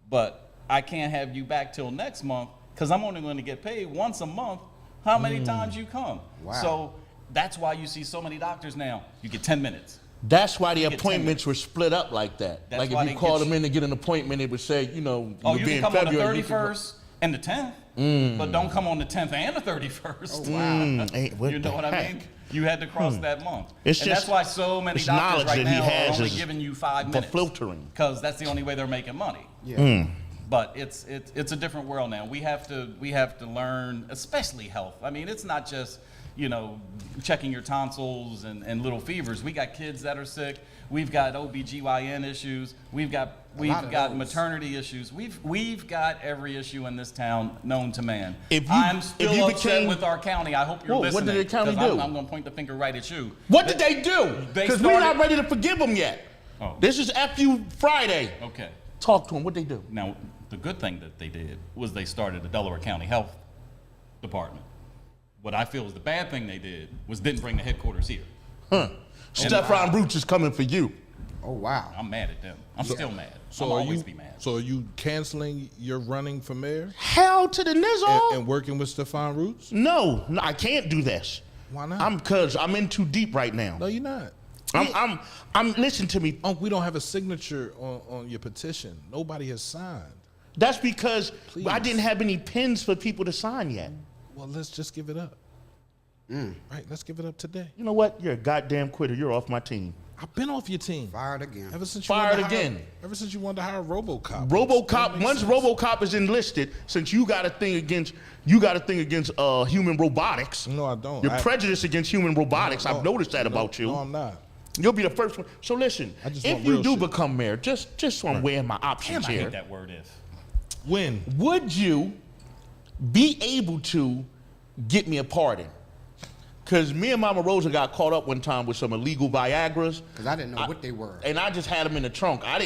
but I can't have you back till next month because I'm only going to get paid once a month how many times you come. Wow. So that's why you see so many doctors now. You get 10 minutes, That's why the get appointments were split up like that. That's like why if they you called get them in to get an appointment, it would say, you know, Oh, you'll you be can in come February. on the 31st and the 10th, but don't come on the 10th and the 31st. Oh, wow. What You know the what I heck? mean? You had to cross that month. It's and just- that's why so many it's doctors knowledge right that he now are has only is giving you 5 for minutes. filtering. Because that's the only way they're making money. Yeah. But it's a different world now. We have to learn, especially health. I mean, it's not just, you know, checking your tonsils and little fevers. We got kids that are sick. We've got OBGYN issues. We've got those. maternity issues. We've got every issue in this town known to man. If I'm still you upset became- with our county. I hope you're Whoa, listening. what did the county 'cause do? I'm going to point the finger right at you. What did they do? They Because we're not started- ready to forgive them yet. Oh. This is FU Friday. Okay. Talk to them. What they do? Now, the good thing that they did was they started the Delaware County Health Department. What I feel is the bad thing they did was didn't bring the headquarters here. Stefan Roots is coming for you. Oh, wow. I'm mad at them. I'm still mad. So I'll are always you, be mad. So are you canceling your running for mayor Hell to the nizzle. and working with Stefan Roots? No, I can't do this. Why not? Because I'm in too deep right now. No, you're not. I'm listen to me. We don't have a signature on your petition. Nobody has signed. That's because Please. I didn't have any pens for people to sign yet. Well, let's just give it up. Right, let's give it up today. You know what? You're a goddamn quitter. You're off my team. I've been off your team. Fired again. Ever since Fired you wanted to again. Hire, ever since you wanted to hire RoboCop. RoboCop. Once RoboCop is enlisted, since you got a thing against human robotics. No, I don't. You're prejudiced against human robotics. No, I've noticed that about you. No, I'm not. You'll be the first one. So listen, I just if want you real do shit. become mayor, just so I'm weighing my Damn, options I here. hate that word if. When? Would you be able to get me a pardon? Because me and Mama Rosa got caught up one time with some illegal Viagras. Because I didn't know what they were. And I just had them in the trunk. I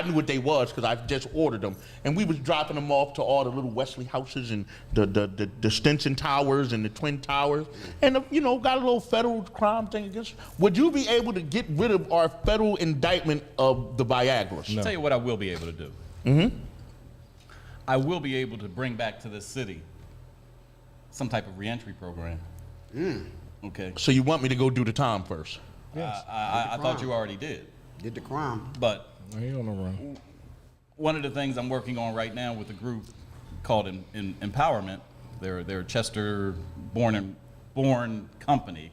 knew what they was because I just ordered them. And we was dropping them off to all the little Wesley houses and the Stinson Towers and the Twin Towers. And, got a little federal crime thing against. Would you be able to get rid of our federal indictment of the Viagras? I'll tell you what I will be able to do. Mm-hmm. I will be able to bring back to this city some type of reentry program. Okay. So you want me to go do the time first? Yes. I thought you already did. Did the crime. But I ain't on the run. one of the things I'm working on right now with a group called Empowerment, they're a Chester born company.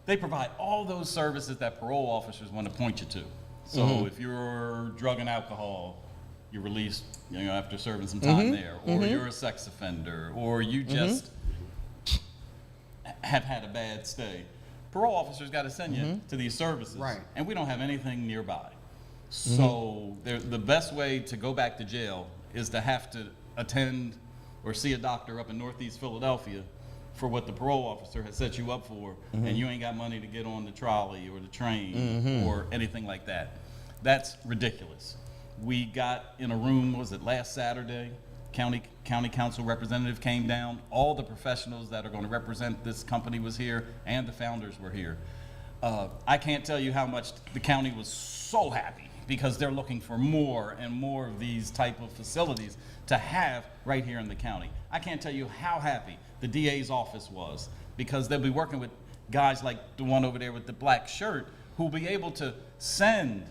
They provide all those services that parole officers want to point you to. So if you're drug and alcohol, you're released after serving some time there, or you're a sex offender, or you just have had a bad stay. Parole officers got to send you to these services, Right. and we don't have anything nearby. So the best way to go back to jail is to have to attend or see a doctor up in Northeast Philadelphia for what the parole officer has set you up for, and you ain't got money to get on the trolley or the train or anything like that. That's ridiculous. We got in a room, was it last Saturday? County council representative came down. All the professionals that are going to represent this company was here, and the founders were here. I can't tell you how much the county was so happy because they're looking for more and more of these type of facilities to have right here in the county. I can't tell you how happy the DA's office was because they'll be working with guys like the one over there with the black shirt who'll be able to send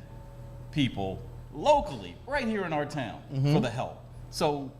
people locally right here in our town for the help. So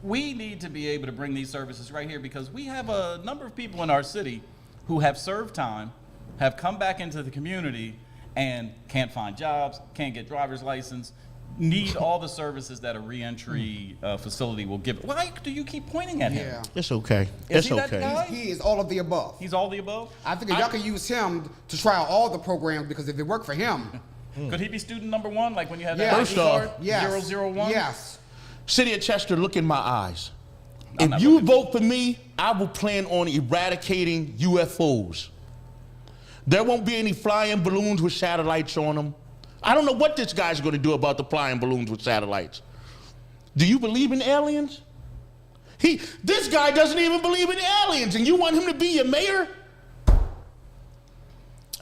we need to be able to bring these services right here because we have a number of people in our city who have served time, have come back into the community and can't find jobs, can't get driver's license, need all the services that a reentry facility will give. Why do you keep pointing at him? Yeah. It's okay. Is It's he that okay. guy? He is all of the above. He's all the above? I think y'all can use him to try out all the programs because if it worked for him, Could he be student number one, like when you had Yeah. that First ID off, card? yes. 001? Yes. City of Chester, look in my eyes. I'm If not you looking. vote for me, I will plan on eradicating UFOs. There won't be any flying balloons with satellites on them. I don't know what this guy's going to do about the flying balloons with satellites. Do you believe in aliens? This guy doesn't even believe in aliens, and you want him to be your mayor?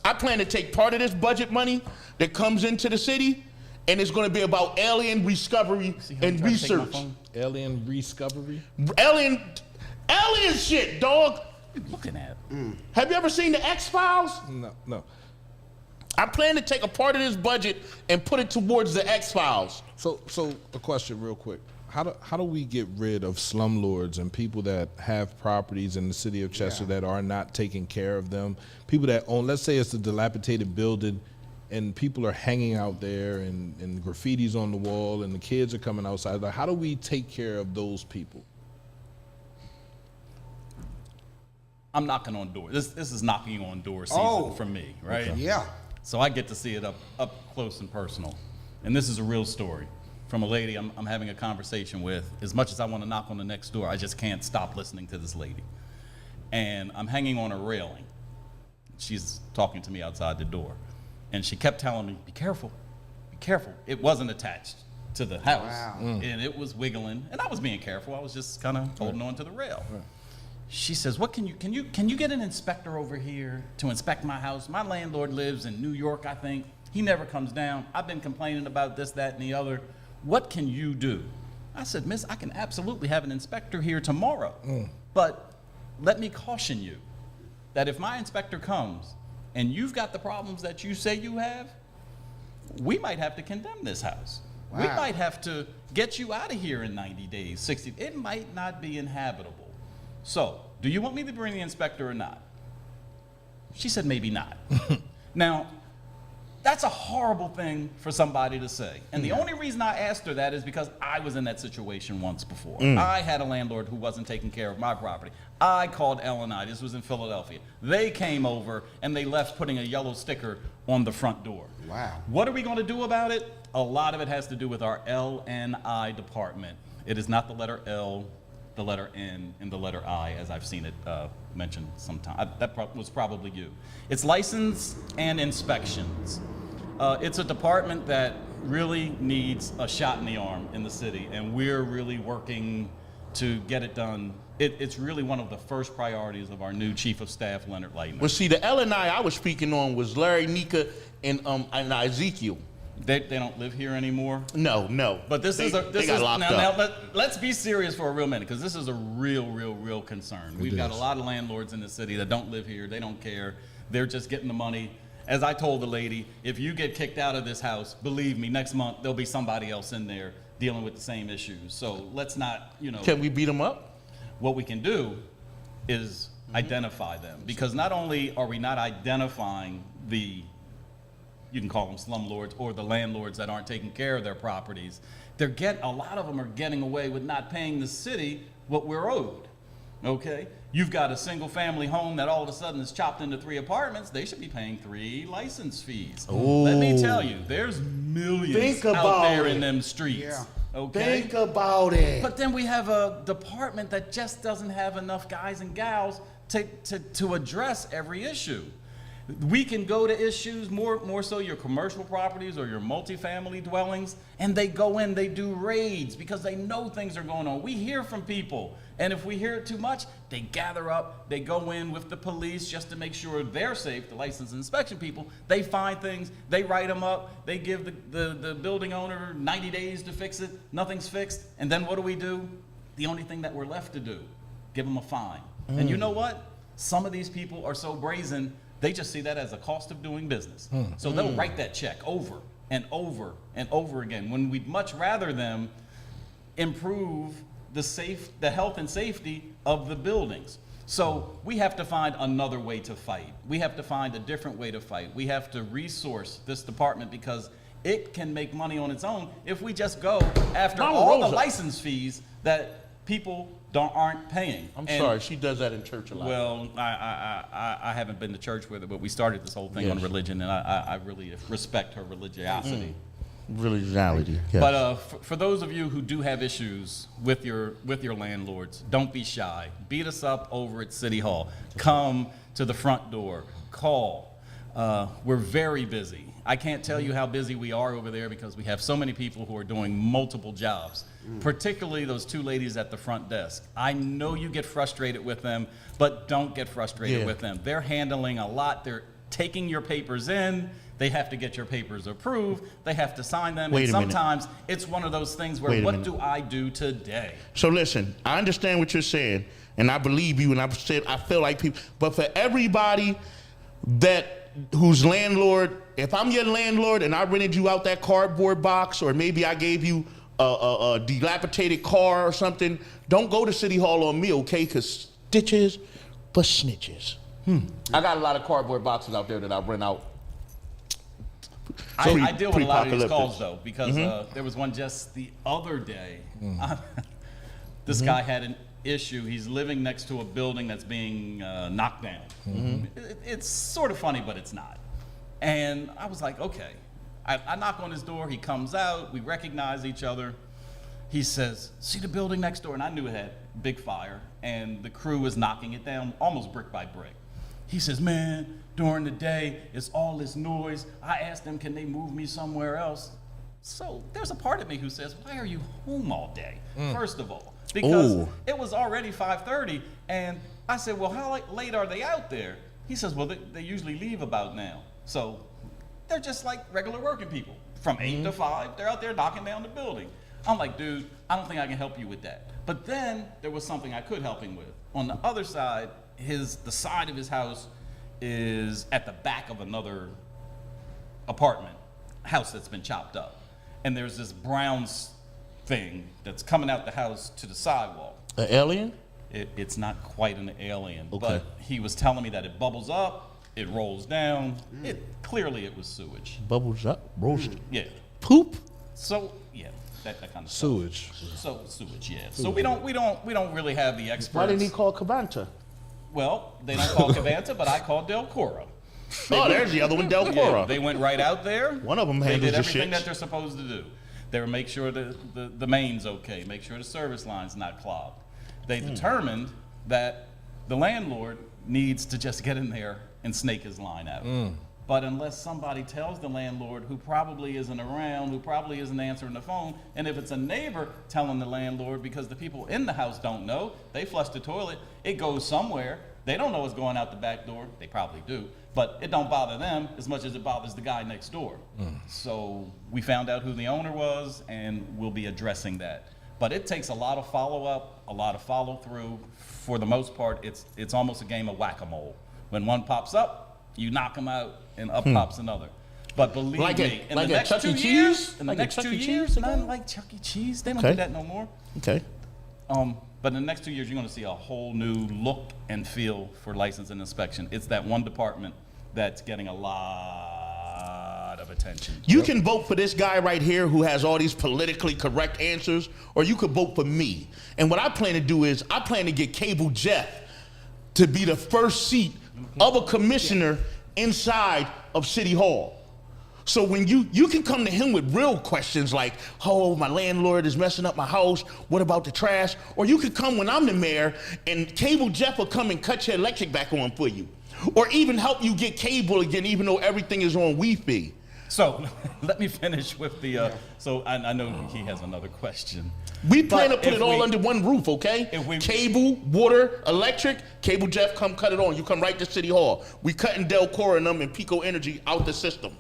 I plan to take part of this budget money that comes into the city, and it's going to be about alien discovery and research. Alien Rediscovery. Alien shit, dog. Looking at. Have you ever seen the X-Files? No. I plan to take a part of this budget and put it towards the X-Files. So a question real quick. How do we get rid of slumlords and people that have properties in the city of Chester that are not taking care of them? People that own, let's say it's a dilapidated building and people are hanging out there and graffiti's on the wall and the kids are coming outside. Like, how do we take care of those people? I'm knocking on doors. This is knocking on door season for me, right? Okay. Yeah. So I get to see it up close and personal. And this is a real story from a lady I'm having a conversation with. As much as I want to knock on the next door, I just can't stop listening to this lady. And I'm hanging on a railing. She's talking to me outside the door. And she kept telling me, be careful, be careful. It wasn't attached to the house. Wow. And it was wiggling. And I was being careful. I was just kind of holding on to the rail. She says, "What can you get an inspector over here to inspect my house? My landlord lives in New York, I think. He never comes down. I've been complaining about this, that, and the other. What can you do?" I said, "Miss, I can absolutely have an inspector here tomorrow. But let me caution you that if my inspector comes and you've got the problems that you say you have, we might have to condemn this house. Wow. We might have to get you out of here in 90 days, 60. It might not be inhabitable. So, do you want me to bring the inspector or not?" She said, "Maybe not." Now, that's a horrible thing for somebody to say. And the only reason I asked her that is because I was in that situation once before. I had a landlord who wasn't taking care of my property. I called L&I. This was in Philadelphia. They came over and they left putting a yellow sticker on the front door. Wow. What are we going to do about it? A lot of it has to do with our L&I department. It is not the letter L, the letter N, and the letter I, as I've seen it mentioned sometime. That was probably you. It's license and inspections. It's a department that really needs a shot in the arm in the city, and we're really working to get it done. It's really one of the first priorities of our new Chief of Staff, Leonard Lightner. Well, see, the L&I was speaking on was Larry, Nika, and Ezekiel. They don't live here anymore. No. But this is locked up. now let's be serious for a real minute, because this is a real concern. We've got a lot of landlords in the city that don't live here. They don't care. They're just getting the money. As I told the lady, if you get kicked out of this house, believe me, next month there'll be somebody else in there dealing with the same issues. So let's not, Can we beat them up? What we can do is identify them, because not only are we not identifying you can call them slumlords or the landlords that aren't taking care of their properties, a lot of them are getting away with not paying the city what we're owed. Okay? You've got a single family home that all of a sudden is chopped into 3 apartments. They should be paying 3 license fees. Ooh. Let me tell you, there's millions out there in them streets. Yeah. Okay? Think about it. But then we have a department that just doesn't have enough guys and gals to address every issue. We can go to issues more so your commercial properties or your multifamily dwellings, and they go in, they do raids because they know things are going on. We hear from people, and if we hear it too much, they gather up, they go in with the police just to make sure they're safe, the license and inspection people. They find things, they write them up, they give the building owner 90 days to fix it, nothing's fixed, and then what do? The only thing that we're left to do, give them a fine. And you know what? Some of these people are so brazen, they just see that as a cost of doing business. So they'll write that check over and over and over again, when we'd much rather them improve the health and safety of the buildings. So we have to find another way to fight. We have to find a different way to fight. We have to resource this department, because it can make money on its own if we just go after all the license fees that people aren't paying. I'm sorry, she does that in church a lot. Well, I haven't been to church with her, but we started this whole thing on religion, and I really respect her religiosity. Religiosity. Yes. But for those of you who do have issues with your landlords, don't be shy. Beat us up over at City Hall. Come to the front door. Call. We're very busy. I can't tell you how busy we are over there, because we have so many people who are doing multiple jobs, particularly those 2 ladies at the front desk. I know you get frustrated with them, but don't get frustrated with them. They're handling a lot. They're taking your papers in. They have to get your papers approved. They have to sign them. And sometimes it's one of those things where, what do I do today? So listen, I understand what you're saying, and I believe you, and I feel like people, but for everybody that whose landlord, if I'm your landlord and I rented you out that cardboard box, or maybe I gave you a dilapidated car or something, don't go to City Hall on me, okay? Because stitches for snitches. I got a lot of cardboard boxes out there that I rent out. I deal with a lot of these calls, though, because there was one just the other day. This guy had an issue. He's living next to a building that's being knocked down. It's sort of funny, but it's not. And I was like, okay. I knock on his door. He comes out. We recognize each other. He says, see the building next door? And I knew it had big fire, and the crew was knocking it down almost brick by brick. He says, man, during the day, it's all this noise. I asked them, can they move me somewhere else? So there's a part of me who says, why are you home all day, first of all? Because it was already 5:30, and I said, well, how late are they out there? He says, well, they usually leave about now. So they're just like regular working people. From 8 to 5, they're out there knocking down the building. I'm like, dude, I don't think I can help you with that. But then there was something I could help him with. On the other side, the side of his house is at the back of another apartment house that's been chopped up. And there's this brown thing that's coming out the house to the sidewalk. An alien? It's not quite an alien, Okay. but he was telling me that it bubbles up, it rolls down. Clearly it was sewage. Bubbles up, roasted. Yeah. Poop? So yeah, that kind of Sewage. stuff. Sewage, yeah. So we don't really have the experts. Why didn't he call Cavanta? Well, they don't call Cavanta, but I called Del Cora. Oh, there's the other one, Del Yeah, Cora. they went right out there. One of them They handles did the everything shits. that they're supposed to do. They would make sure the main's okay, make sure the service line's not clogged. They determined that the landlord needs to just get in there and snake his line out. But unless somebody tells the landlord, who probably isn't around, who probably isn't answering the phone, and if it's a neighbor telling the landlord because the people in the house don't know, they flush the toilet, it goes somewhere. They don't know what's going out the back door. They probably do, but it don't bother them as much as it bothers the guy next door. So we found out who the owner was, and we'll be addressing that. But it takes a lot of follow-up, a lot of follow-through. For the most part, it's almost a game of whack-a-mole. When one pops up, you knock them out, and up pops another. But believe me, in the next 2 years, nothing like Chuck E. Cheese. They don't do that no more. Okay. But in the next 2 years, you're going to see a whole new look and feel for license and inspection. It's that one department that's getting a lot of attention. You can vote for this guy right here who has all these politically correct answers, or you could vote for me. And what I plan to do is I plan to get Cable Jeff to be the first seat of a commissioner inside of City Hall. So when you can come to him with real questions like, oh, my landlord is messing up my house, what about the trash? Or you could come when I'm the mayor and Cable Jeff will come and cut your electric back on for you. Or even help you get cable again, even though everything is on Wi-Fi. So let me finish with the, so I know he has another question. We plan to But put if it all we- under one roof, okay? if we- Cable, water, electric, Cable Jeff, come cut it on. You come right to City Hall. We cutting Del Cora and them and Pico Energy out the system.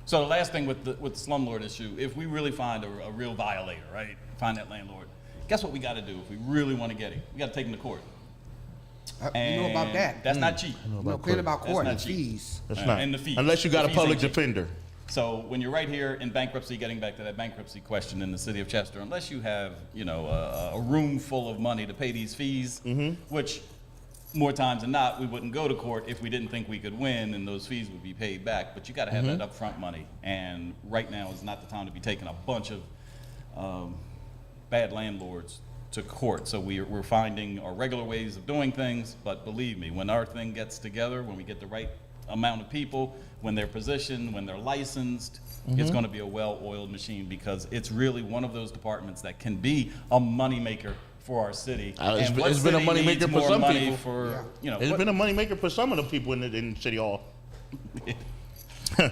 So the last thing with the slumlord issue, if we really find a real violator, right, find that landlord, guess what we got to do if we really want to get him? We got to take him to court. You know about that. That's not cheap. No, clear about court and That's not cheap. fees. That's not. And the fees. Unless you got The a fees public ain't cheap. defender. So when you're right here in bankruptcy, getting back to that bankruptcy question in the city of Chester, unless you have, a room full of money to pay these fees, which more times than not, we wouldn't go to court if we didn't think we could win and those fees would be paid back. But you got to have that upfront money. And right now is not the time to be taking a bunch of bad landlords to court. So we're finding our regular ways of doing things. But believe me, when our thing gets together, when we get the right amount of people, when they're positioned, when they're licensed, it's going to be a well-oiled machine, because it's really one of those departments that can be a moneymaker for our city. It's And been- what it's been a city moneymaker needs for more some money people. for, It's what- been a moneymaker for some of the people in City Hall. you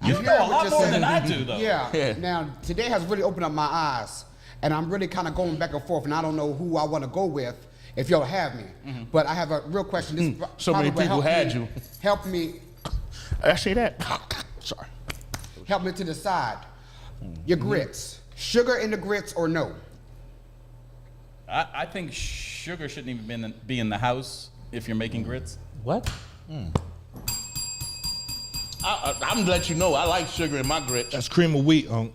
hear know a what lot you're more saying. than I do, though. Yeah. Now, today has really opened up my eyes, and I'm really kind of going back and forth, and I don't know who I want to go with if y'all have me. But I have a real question. This So many probably people help had me- you. Help me, I say that. Sorry. help me to decide. Your grits, sugar in the grits or no? I think sugar shouldn't even be in the house if you're making grits. What? I'm gonna let you know I like sugar in my grits. That's cream of wheat, Unc.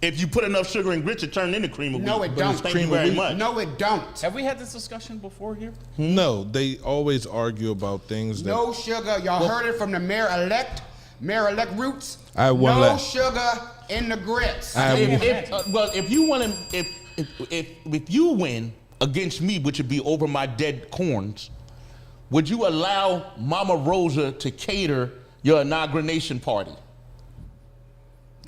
If you put enough sugar in grits, it turns into cream of wheat. No, it don't. Thank you very much. No, it don't. Have we had this discussion before here? No, they always argue about things that. No sugar. Y'all heard it from the mayor-elect. Mayor-elect Roots. I have one no left. sugar in the grits. I have If you want to, if you win against me, which would be over my dead corns, would you allow Mama Rosa to cater your inauguration party?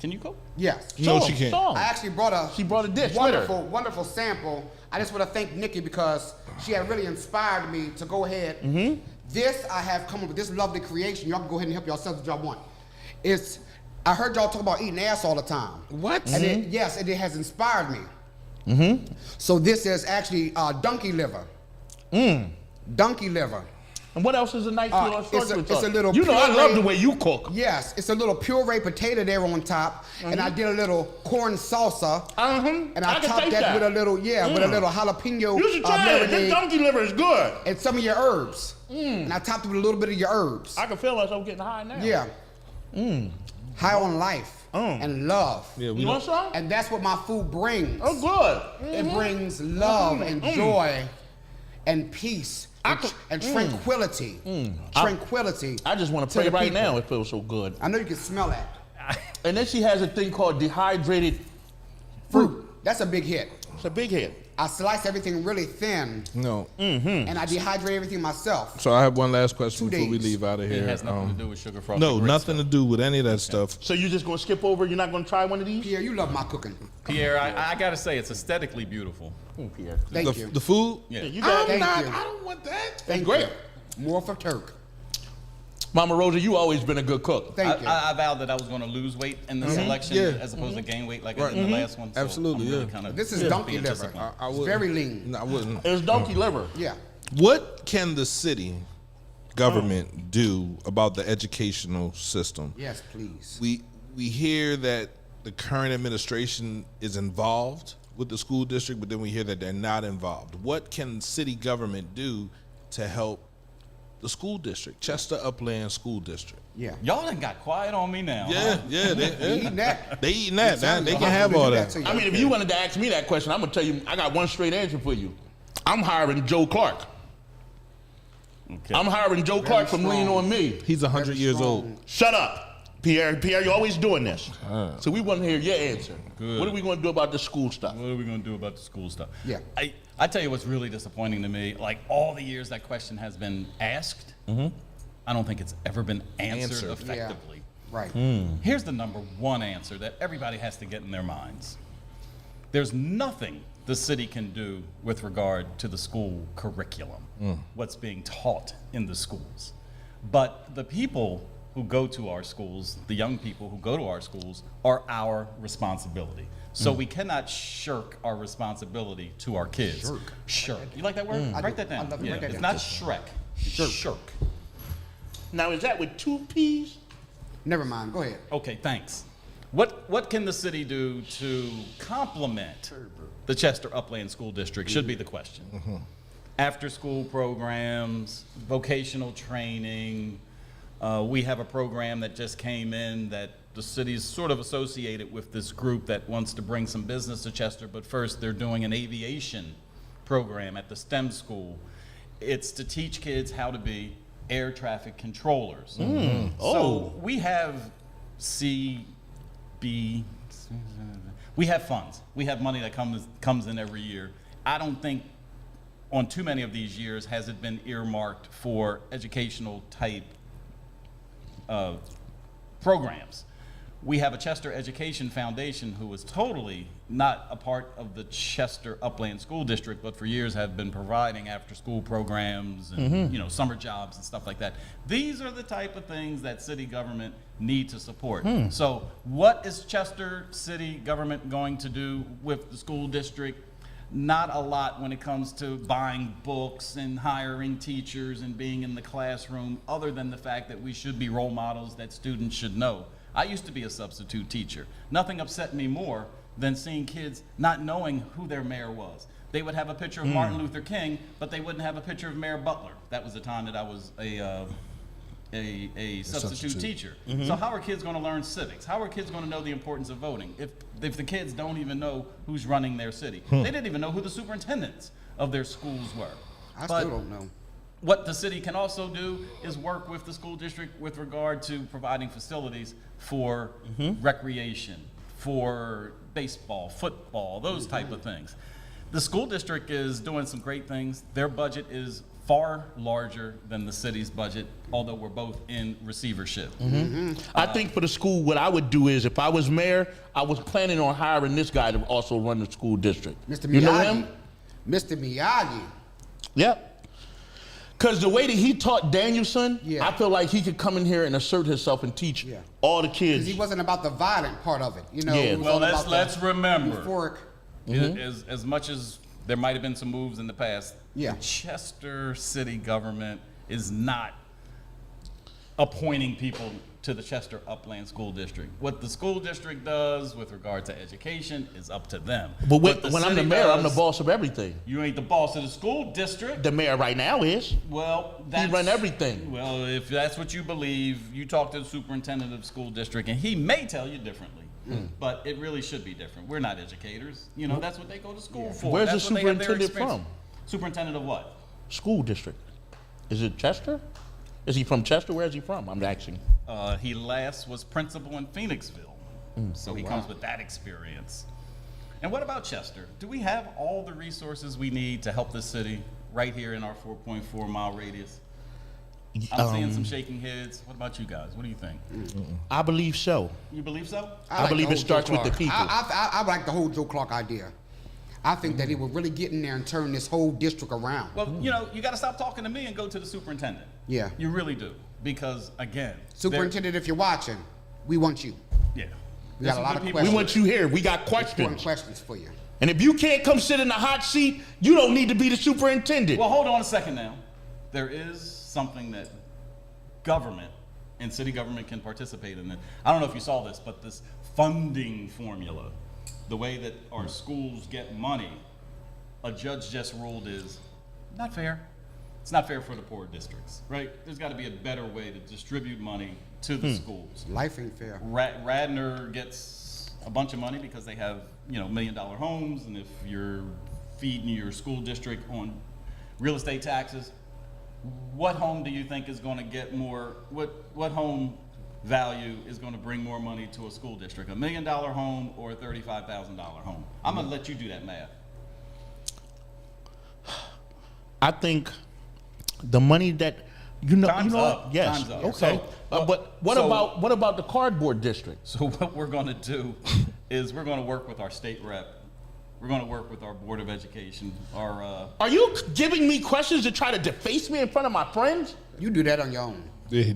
Can you cook? Yes. No, she can't. I actually brought a dish with her. wonderful sample. I just want to thank Nikki because she had really inspired me to go ahead. This I have come up with this lovely creation. Y'all can go ahead and help yourselves if y'all want. I heard y'all talk about eating ass all the time. What? And it has inspired me. So this is actually donkey liver. Donkey liver. And what else is a nice little it's a little You know I puree. love the way you cook. Yes, it's a little puree potato there on top, and I did a little corn salsa, and I can topped taste that with a little with a little jalapeno You should try it. This marinade donkey liver is good. and some of your herbs, and I topped it with a little bit of your herbs. I can feel myself getting high now. Yeah, high on life and love, Yeah, we You want some? and that's what my food brings. Oh, good. It brings love and joy and peace and tranquility. Tranquility. I just want to pray right now. It feels so good. I know you can smell that. And then she has a thing called dehydrated Fruit. That's a big hit. It's a big hit. I slice everything really thin, No. and I dehydrate everything myself. So I have one last question 2 before we days. leave out of here. It has nothing to do with sugar frosted No, grits, nothing though. to do with any of that stuff. So you're just going to skip over? You're not going to try one of these? Pierre, you love my cooking. Pierre, I gotta say, it's aesthetically beautiful. Pierre. Thank you. The food? Yeah. You got Thank you. I don't want that. Thank great. you. More for Terk. Mama Rosa, you always been a good cook. Thank you. I vowed that I was going to lose weight in this election Yeah. as opposed to gain weight like I did in the last one. So Absolutely, I'm really yeah. kind of This is donkey liver. disciplined. I It's wouldn't. very lean. No, I wouldn't. It's donkey liver. Yeah. What can the city government do about the educational system? Yes, please. We hear that the current administration is involved with the school district, but then we hear that they're not involved. What can city government do to help the school district, Chester Upland School District? Yeah. Y'all done got quiet on me now. Yeah, huh? yeah, We eating that. they eating that. They You'll can have have to all do that. to you. I mean, if you wanted to ask me that question, I'm going to tell you, I got one straight answer for you. I'm hiring Joe Clark. Okay. I'm hiring Joe Clark from Lean strong. On Me. He's 100 years old. Shut up. Pierre, you're always doing this. So we want to hear your answer. Good. What are we going to do about the school stuff? What are we going to do about the school stuff? Yeah. I tell you what's really disappointing to me, like all the years that question has been asked, I don't think it's ever been answered effectively. Right. Here's the number one answer that everybody has to get in their minds. There's nothing the city can do with regard to the school curriculum, what's being taught in the schools. But the people who go to our schools, the young people who go to our schools, are our responsibility. So we cannot shirk our responsibility to our kids. Shirk. You like that word? Write that down. I love it. Yeah. Write that It's down. not Shrek. Shirk. Now, is that with 2 P's? Never mind. Go ahead. Okay, thanks. What can the city do to complement the Chester Upland School District should be the question. After school programs, vocational training. We have a program that just came in that the city's sort of associated with this group that wants to bring some business to Chester, but first they're doing an aviation program at the STEM school. It's to teach kids how to be air traffic controllers. So we have we have funds. We have money that comes in every year. I don't think on too many of these years has it been earmarked for educational type programs. We have a Chester Education Foundation who is totally not a part of the Chester Upland School District, but for years have been providing after school programs and summer jobs and stuff like that. These are the type of things that city government need to support. So what is Chester city government going to do with the school district? Not a lot when it comes to buying books and hiring teachers and being in the classroom, other than the fact that we should be role models that students should know. I used to be a substitute teacher. Nothing upset me more than seeing kids not knowing who their mayor was. They would have a picture of Martin Luther King, but they wouldn't have a picture of Mayor Butler. That was the time that I was a a substitute teacher. So how are kids going to learn civics? How are kids going to know the importance of voting if the kids don't even know who's running their city? They didn't even know who the superintendents of their schools were. I still don't know. What the city can also do is work with the school district with regard to providing facilities for recreation, for baseball, football, those type of things. The school district is doing some great things. Their budget is far larger than the city's budget, although we're both in receivership. I think for the school, what I would do is, if I was mayor, I was planning on hiring this guy to also run the school district. Mr. Miyagi. You know him? Mr. Miyagi. Yep. Because the way that he taught Danielson, Yeah. I feel like he could come in here and assert himself and teach Yeah. all the Because kids. he wasn't about the violent part of it. You know, Yeah. it was Well, all about let's the remember. euphoric. As much as there might have been some moves in the past, Yeah. the Chester city government is not appointing people to the Chester Upland School District. What the school district does with regard to education is up to them. But What when I'm the city mayor, I'm the does- boss of everything. You ain't the boss of the school district. The mayor right now is. Well, He that's, run everything. Well, if that's what you believe, you talk to the superintendent of the school district, and he may tell you differently. But it really should be different. We're not educators. You know, that's what they go to school for. Where's That's the what they have their superintendent experience. from? Superintendent of what? School district. Is it Chester? Is he from Chester? Where is he from? I'm asking. He last was principal in Phoenixville. So he comes with that experience. And what about Chester? Do we have all the resources we need to help this city right here in our 4.4 mile radius? I'm seeing some shaking heads. What about you guys? What do you think? I believe so. You believe so? I believe the it whole starts Joe with the Clark. people. I like the whole Joe Clark idea. I think that he would really get in there and turn this whole district around. Well, you know, you got to stop talking to me and go to the superintendent. Yeah. You really do. Because, again, Superintendent, if you're watching, we want you. yeah. We got a lot of questions. We want you here. We got Important questions. questions for you. And if you can't come sit in the hot seat, you don't need to be the superintendent. Well, hold on a second now. There is something that government and city government can participate in. I don't know if you saw this, but this funding formula, the way that our schools get money, a judge just ruled is not fair. It's not fair for the poor districts, right? There's got to be a better way to distribute money to the schools. Life ain't fair. Radnor gets a bunch of money because they have, $1 million homes, and if you're feeding your school district on real estate taxes, what home do you think is going to get more? What home value is going to bring more money to a school district? $1 million home or a $35,000 home? I'm going to let you do that math. I think the money that Time's up. Yes. Time's up. Okay. So, but what about the cardboard district? So what we're going to do is we're going to work with our state rep. We're going to work with our Board of Education. Are you giving me questions to try to deface me in front of my friends? You do that on your own.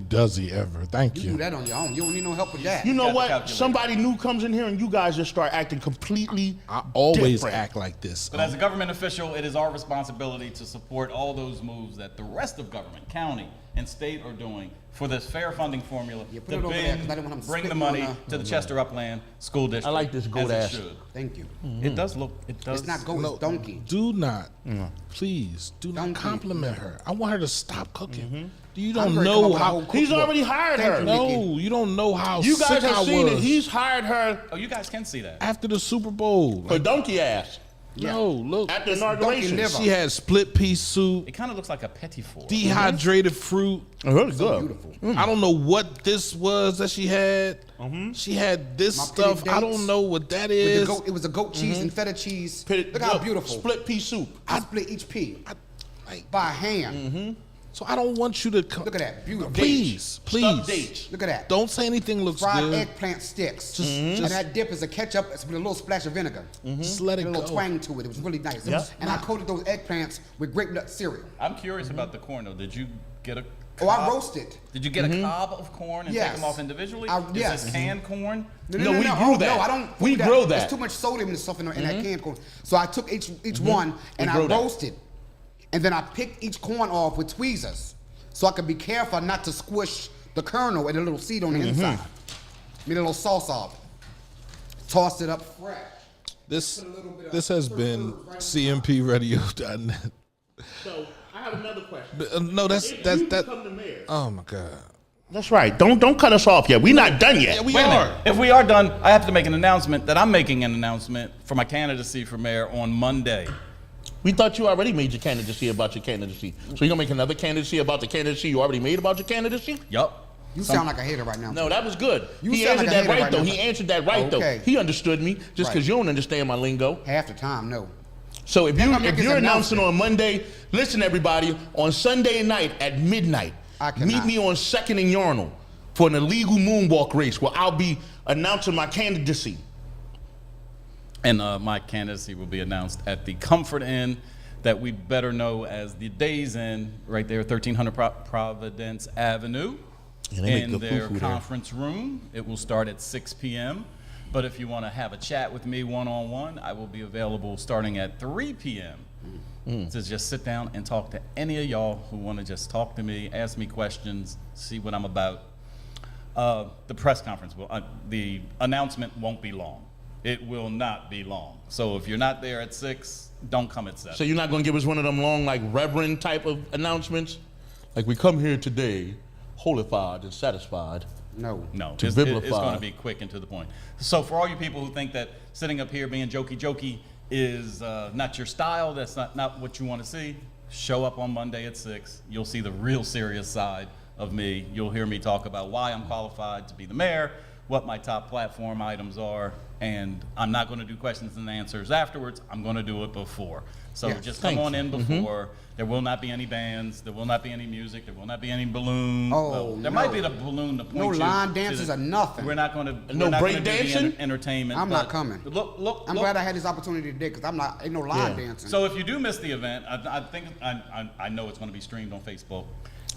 Does he ever? Thank You you. do that on your own. You don't need no help with that. You know got the what? calculator. Somebody new comes in here and you guys just start acting completely I always different. act like this. But as a government official, it is our responsibility to support all those moves that the rest of government, county and state are doing for this fair funding formula Yeah, put to it over there, 'cause I don't want him bring the spitting money on to the Chester Upland School District. I like this goat as ass. it should. Thank you. It does look. It does. It's not goat, it's donkey. Do not, please, do not Donkey. compliment her. I want her to stop cooking. You I'm don't ready to come know up with a how. whole He's cookbook. already hired Thank her. you, No, Nikki. you don't know how You guys sick have I seen was it. He's hired her Oh, you guys can see that. after the Super Bowl. for donkey ass No, look, at the It's donkey inauguration. liver. she had split piece soup, It kind of looks like a petit four. dehydrated fruit. Really So good. beautiful. I don't know what this was that she had. She had this My stuff. penny I dates don't know what that With is. the goat, it was a goat cheese and feta cheese. Pit- Look how look, beautiful. Split pea soup. I split each pea Like, by hand. so I don't want you to come. Look at that. Beautiful. Please, Stuffed please. dates. Look at that. Don't say anything looks Fried good. eggplant sticks. Just- and that dip is a ketchup with a little splash of vinegar. Just let it And a little go. twang to it. It was really nice. Yeah. And I coated those eggplants with grape nut cereal. I'm curious about the corn though. Did you get a? Oh, I cob- roasted. Did you get a cob of corn and Yes. take them off individually? I- Is yes. this canned corn? No, we grew Oh, that. No, I don't. We do grow that. There's too much sodium and stuff in that canned corn. So I took each one and I grow that. roasted. And then I picked each corn off with tweezers. So I could be careful not to squish the kernel and the little seed on the inside. Made a little sauce of it. Tossed it up fresh. This Put a little bit of this has been preserve right cmpradio.net. So I have another question. No, that's If that you that. become the mayor, Oh my God. That's right. Don't cut us off yet. We're not done yet. Yeah, we Wait a are. minute. If we are done, I have to make an announcement that I'm making an announcement for my candidacy for mayor on Monday. We thought you already made your candidacy about your candidacy. So you're gonna make another candidacy about the candidacy you already made about your candidacy? Yup. You sound like a hater right now. No, that was good. You He sound answered like a that hater right right though. now. He answered that right Okay. though. He understood me just because Right. you don't understand my lingo. Half the time, no. So if Then I'll make if his you're announcing announcement. on Monday, listen everybody, on Sunday night at midnight, I cannot. meet me on 2nd and Yarnell for an illegal moonwalk race where I'll be announcing my candidacy. And my candidacy will be announced at the Comfort Inn that we better know as the Days Inn, right there, 1300 Providence Avenue. Yeah, they make in good their food there. conference room. It will start at 6 p.m. But if you want to have a chat with me one-on-one, I will be available starting at 3 p.m. To just sit down and talk to any of y'all who want to just talk to me, ask me questions, see what I'm about. The press conference the announcement won't be long. It will not be long. So if you're not there at 6, don't come at 7. So you're not gonna give us one of them long, like reverend type of announcements? Like we come here today, holified and satisfied. No. No, To it's biblify. going to be quick and to the point. So for all you people who think that sitting up here being jokey is not your style, that's not what you want to see, show up on Monday at 6. You'll see the real serious side of me. You'll hear me talk about why I'm qualified to be the mayor, what my top platform items are, and I'm not going to do questions and answers afterwards. I'm going to do it before. So Yeah, just come thank on you. in before. There will not be any bands. There will not be any music. There will not be any balloon. Oh, Well, there no. might be the balloon to point No you line to dances the- or nothing. We're not going to. No we're not break gonna do the dancing? entertainment. I'm not but coming. Look. I'm glad I had this opportunity today because ain't no line Yeah. dancing. So if you do miss the event, I think I know it's going to be streamed on Facebook,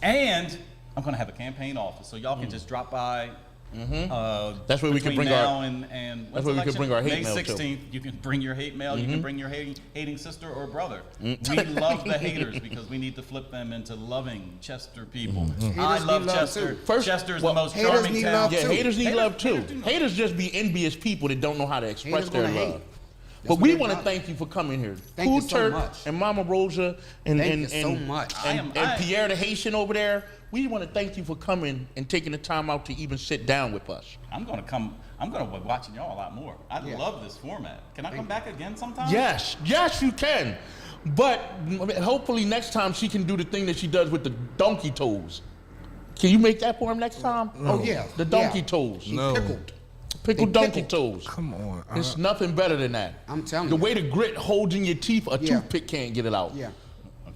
and I'm going to have a campaign office, so y'all can just drop by. That's where we can between bring now our. and That's when's where we can election? bring our hate May mail, too. 16th. You can bring your hate mail. You can bring your hating sister or brother. We love the haters because we need to flip them into loving Chester people. I Haters love need love, Chester. too. Chester is Well, the most haters charming need town. love, Yeah, too. haters need love too. haters do love. Haters just be envious people that don't know how to express Haters their gonna love. hate. But what we they want to love. thank you for coming here. Thank Kool, you so Terk, much. and Mama Rosa and Thank and you so and, much. and, Pierre the Haitian over there. We want to thank you for coming and taking the time out to even sit down with us. I'm going to come. I'm going to be watching y'all a lot more. I Yeah. love this format. Can I come back again sometime? Yes, you can. But hopefully next time she can do the thing that she does with the donkey toes. Can you make that for him next time? Oh, yeah. The donkey Yeah. toes. No. Pickled. Pickled They donkey pickled. toes. Come on. It's nothing better than that. I'm telling the you. way the grit holds in your teeth, a Yeah. toothpick can't get it out. Yeah.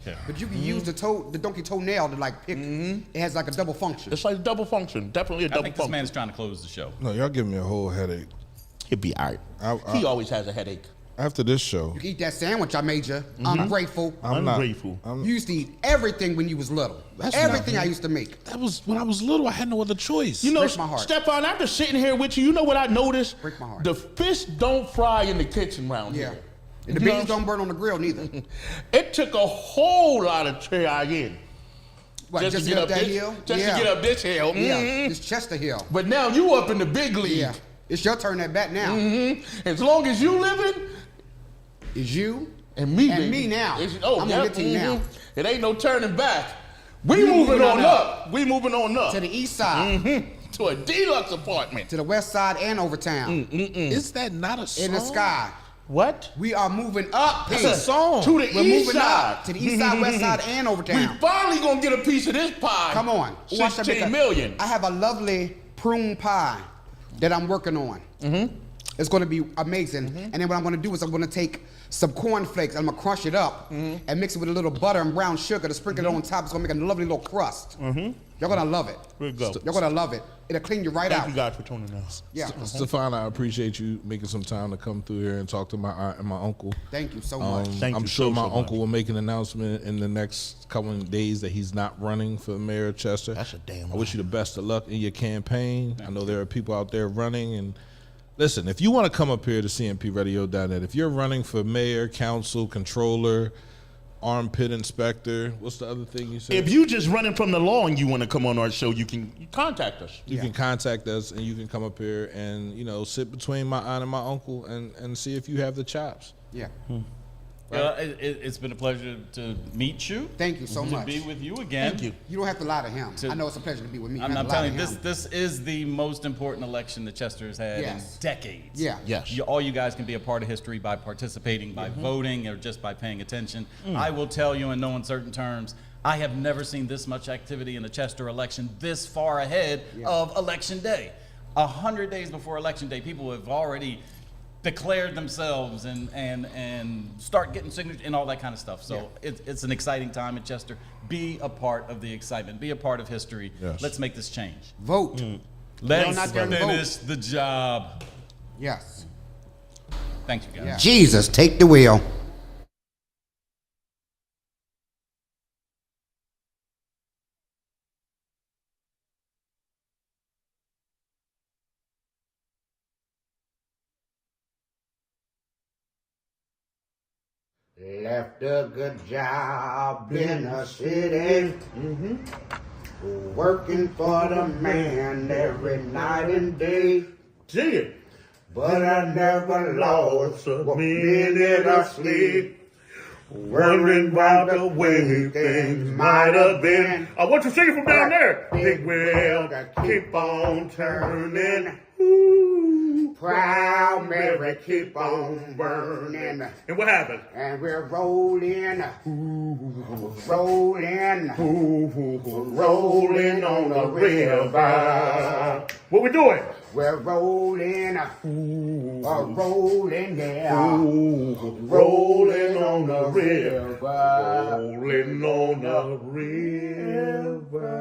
Okay. But you can use the donkey toenail to like pick. It has like a double function. It's like double function. Definitely a I double think this function. man's trying to close the show. No, y'all giving me a whole headache. He'll be all right. He always has a headache. After this show, You eat that sandwich I made you. Ungrateful. I'm not. Ungrateful. You used to eat everything when you was little. That's Everything not- I used to make. That was when I was little. I had no other choice. You know, Break my heart. Stefan, after sitting here with you know what I noticed? Break my heart. The fish don't fry in the kitchen around Yeah. here. And the You know beans what I'm don't burn on the grill neither. It took a whole lot of trying What, just to get up that this, hill? just yeah. to get up this hill. Yeah. Mhm. It's Chester Hill. But now you up in the big league. Yeah. It's your turn at bat now. As long as you living It's you and me, and baby. me now. It's- I'm on your team now. It ain't no turning back. We You moving moving on on up. We moving on up to the east side, to a deluxe apartment. to the west side and Overtown. Is that not a song? In the sky. What? We are moving up. That's P. a song. To the We're east moving side. up to the east side, west side, and We Overtown. finally gonna get a piece of this pie. Come on. Watch that 16 because million. I have a lovely prune pie that I'm working on. It's going to be amazing. And then what I'm going to do is I'm going to take some cornflakes and I'm going to crush it up and mix it with a little butter and brown sugar to sprinkle it on top. It's going to make a lovely little crust. You're going to love it. There you go. You're going to love it. It'll clean you right Thank out. you guys for tuning in. Yeah. Stefan, I appreciate you making some time to come through here and talk to my aunt and my uncle. Thank you so much. Thank I'm you sure so my much. uncle will make an announcement in the next couple of days that he's not running for mayor of Chester. That's a damn I wish you the best of luck in your campaign. I know there are people out there running. And listen, if you want to come up here to CMPRadio.net, if you're running for mayor, council, controller, armpit inspector, what's the other thing you said? If you just running from the law and you want to come on our show, you can contact us. You can contact us and you can come up here and, sit between my aunt and my uncle and see if you have the chops. Yeah. It's been a pleasure to meet you. Thank you so much. To be with you again. Thank you. You don't have to lie to him. I know it's a pleasure to be with me. I'm telling you, this is the most important election that Chester has had in decades. Yeah. Yes. All you guys can be a part of history by participating, by voting, or just by paying attention. I will tell you in no uncertain terms, I have never seen this much activity in the Chester election this far ahead of Election Day. 100 days before Election Day, people have already declared themselves and start getting signatures and all that kind of stuff. So it's an exciting time at Chester. Be a part of the excitement. Be a part of history. Yes. Let's make this change. Vote. Let's Vote. finish the job. Yes. Thank you, guys. Yeah. Jesus, take the wheel. Left a good job in the city, working for the man every night and day. Sing it. But I never lost a minute of sleep, worrying about the way things might have been. I want you to sing it from down there. Big wheel that keep on turning. Ooh, proud Mary keep on burning. And what happened? And we're rolling, rolling, rolling on the river. What we doing? We're rolling, rolling, yeah, rolling on the river, Rolling on the river.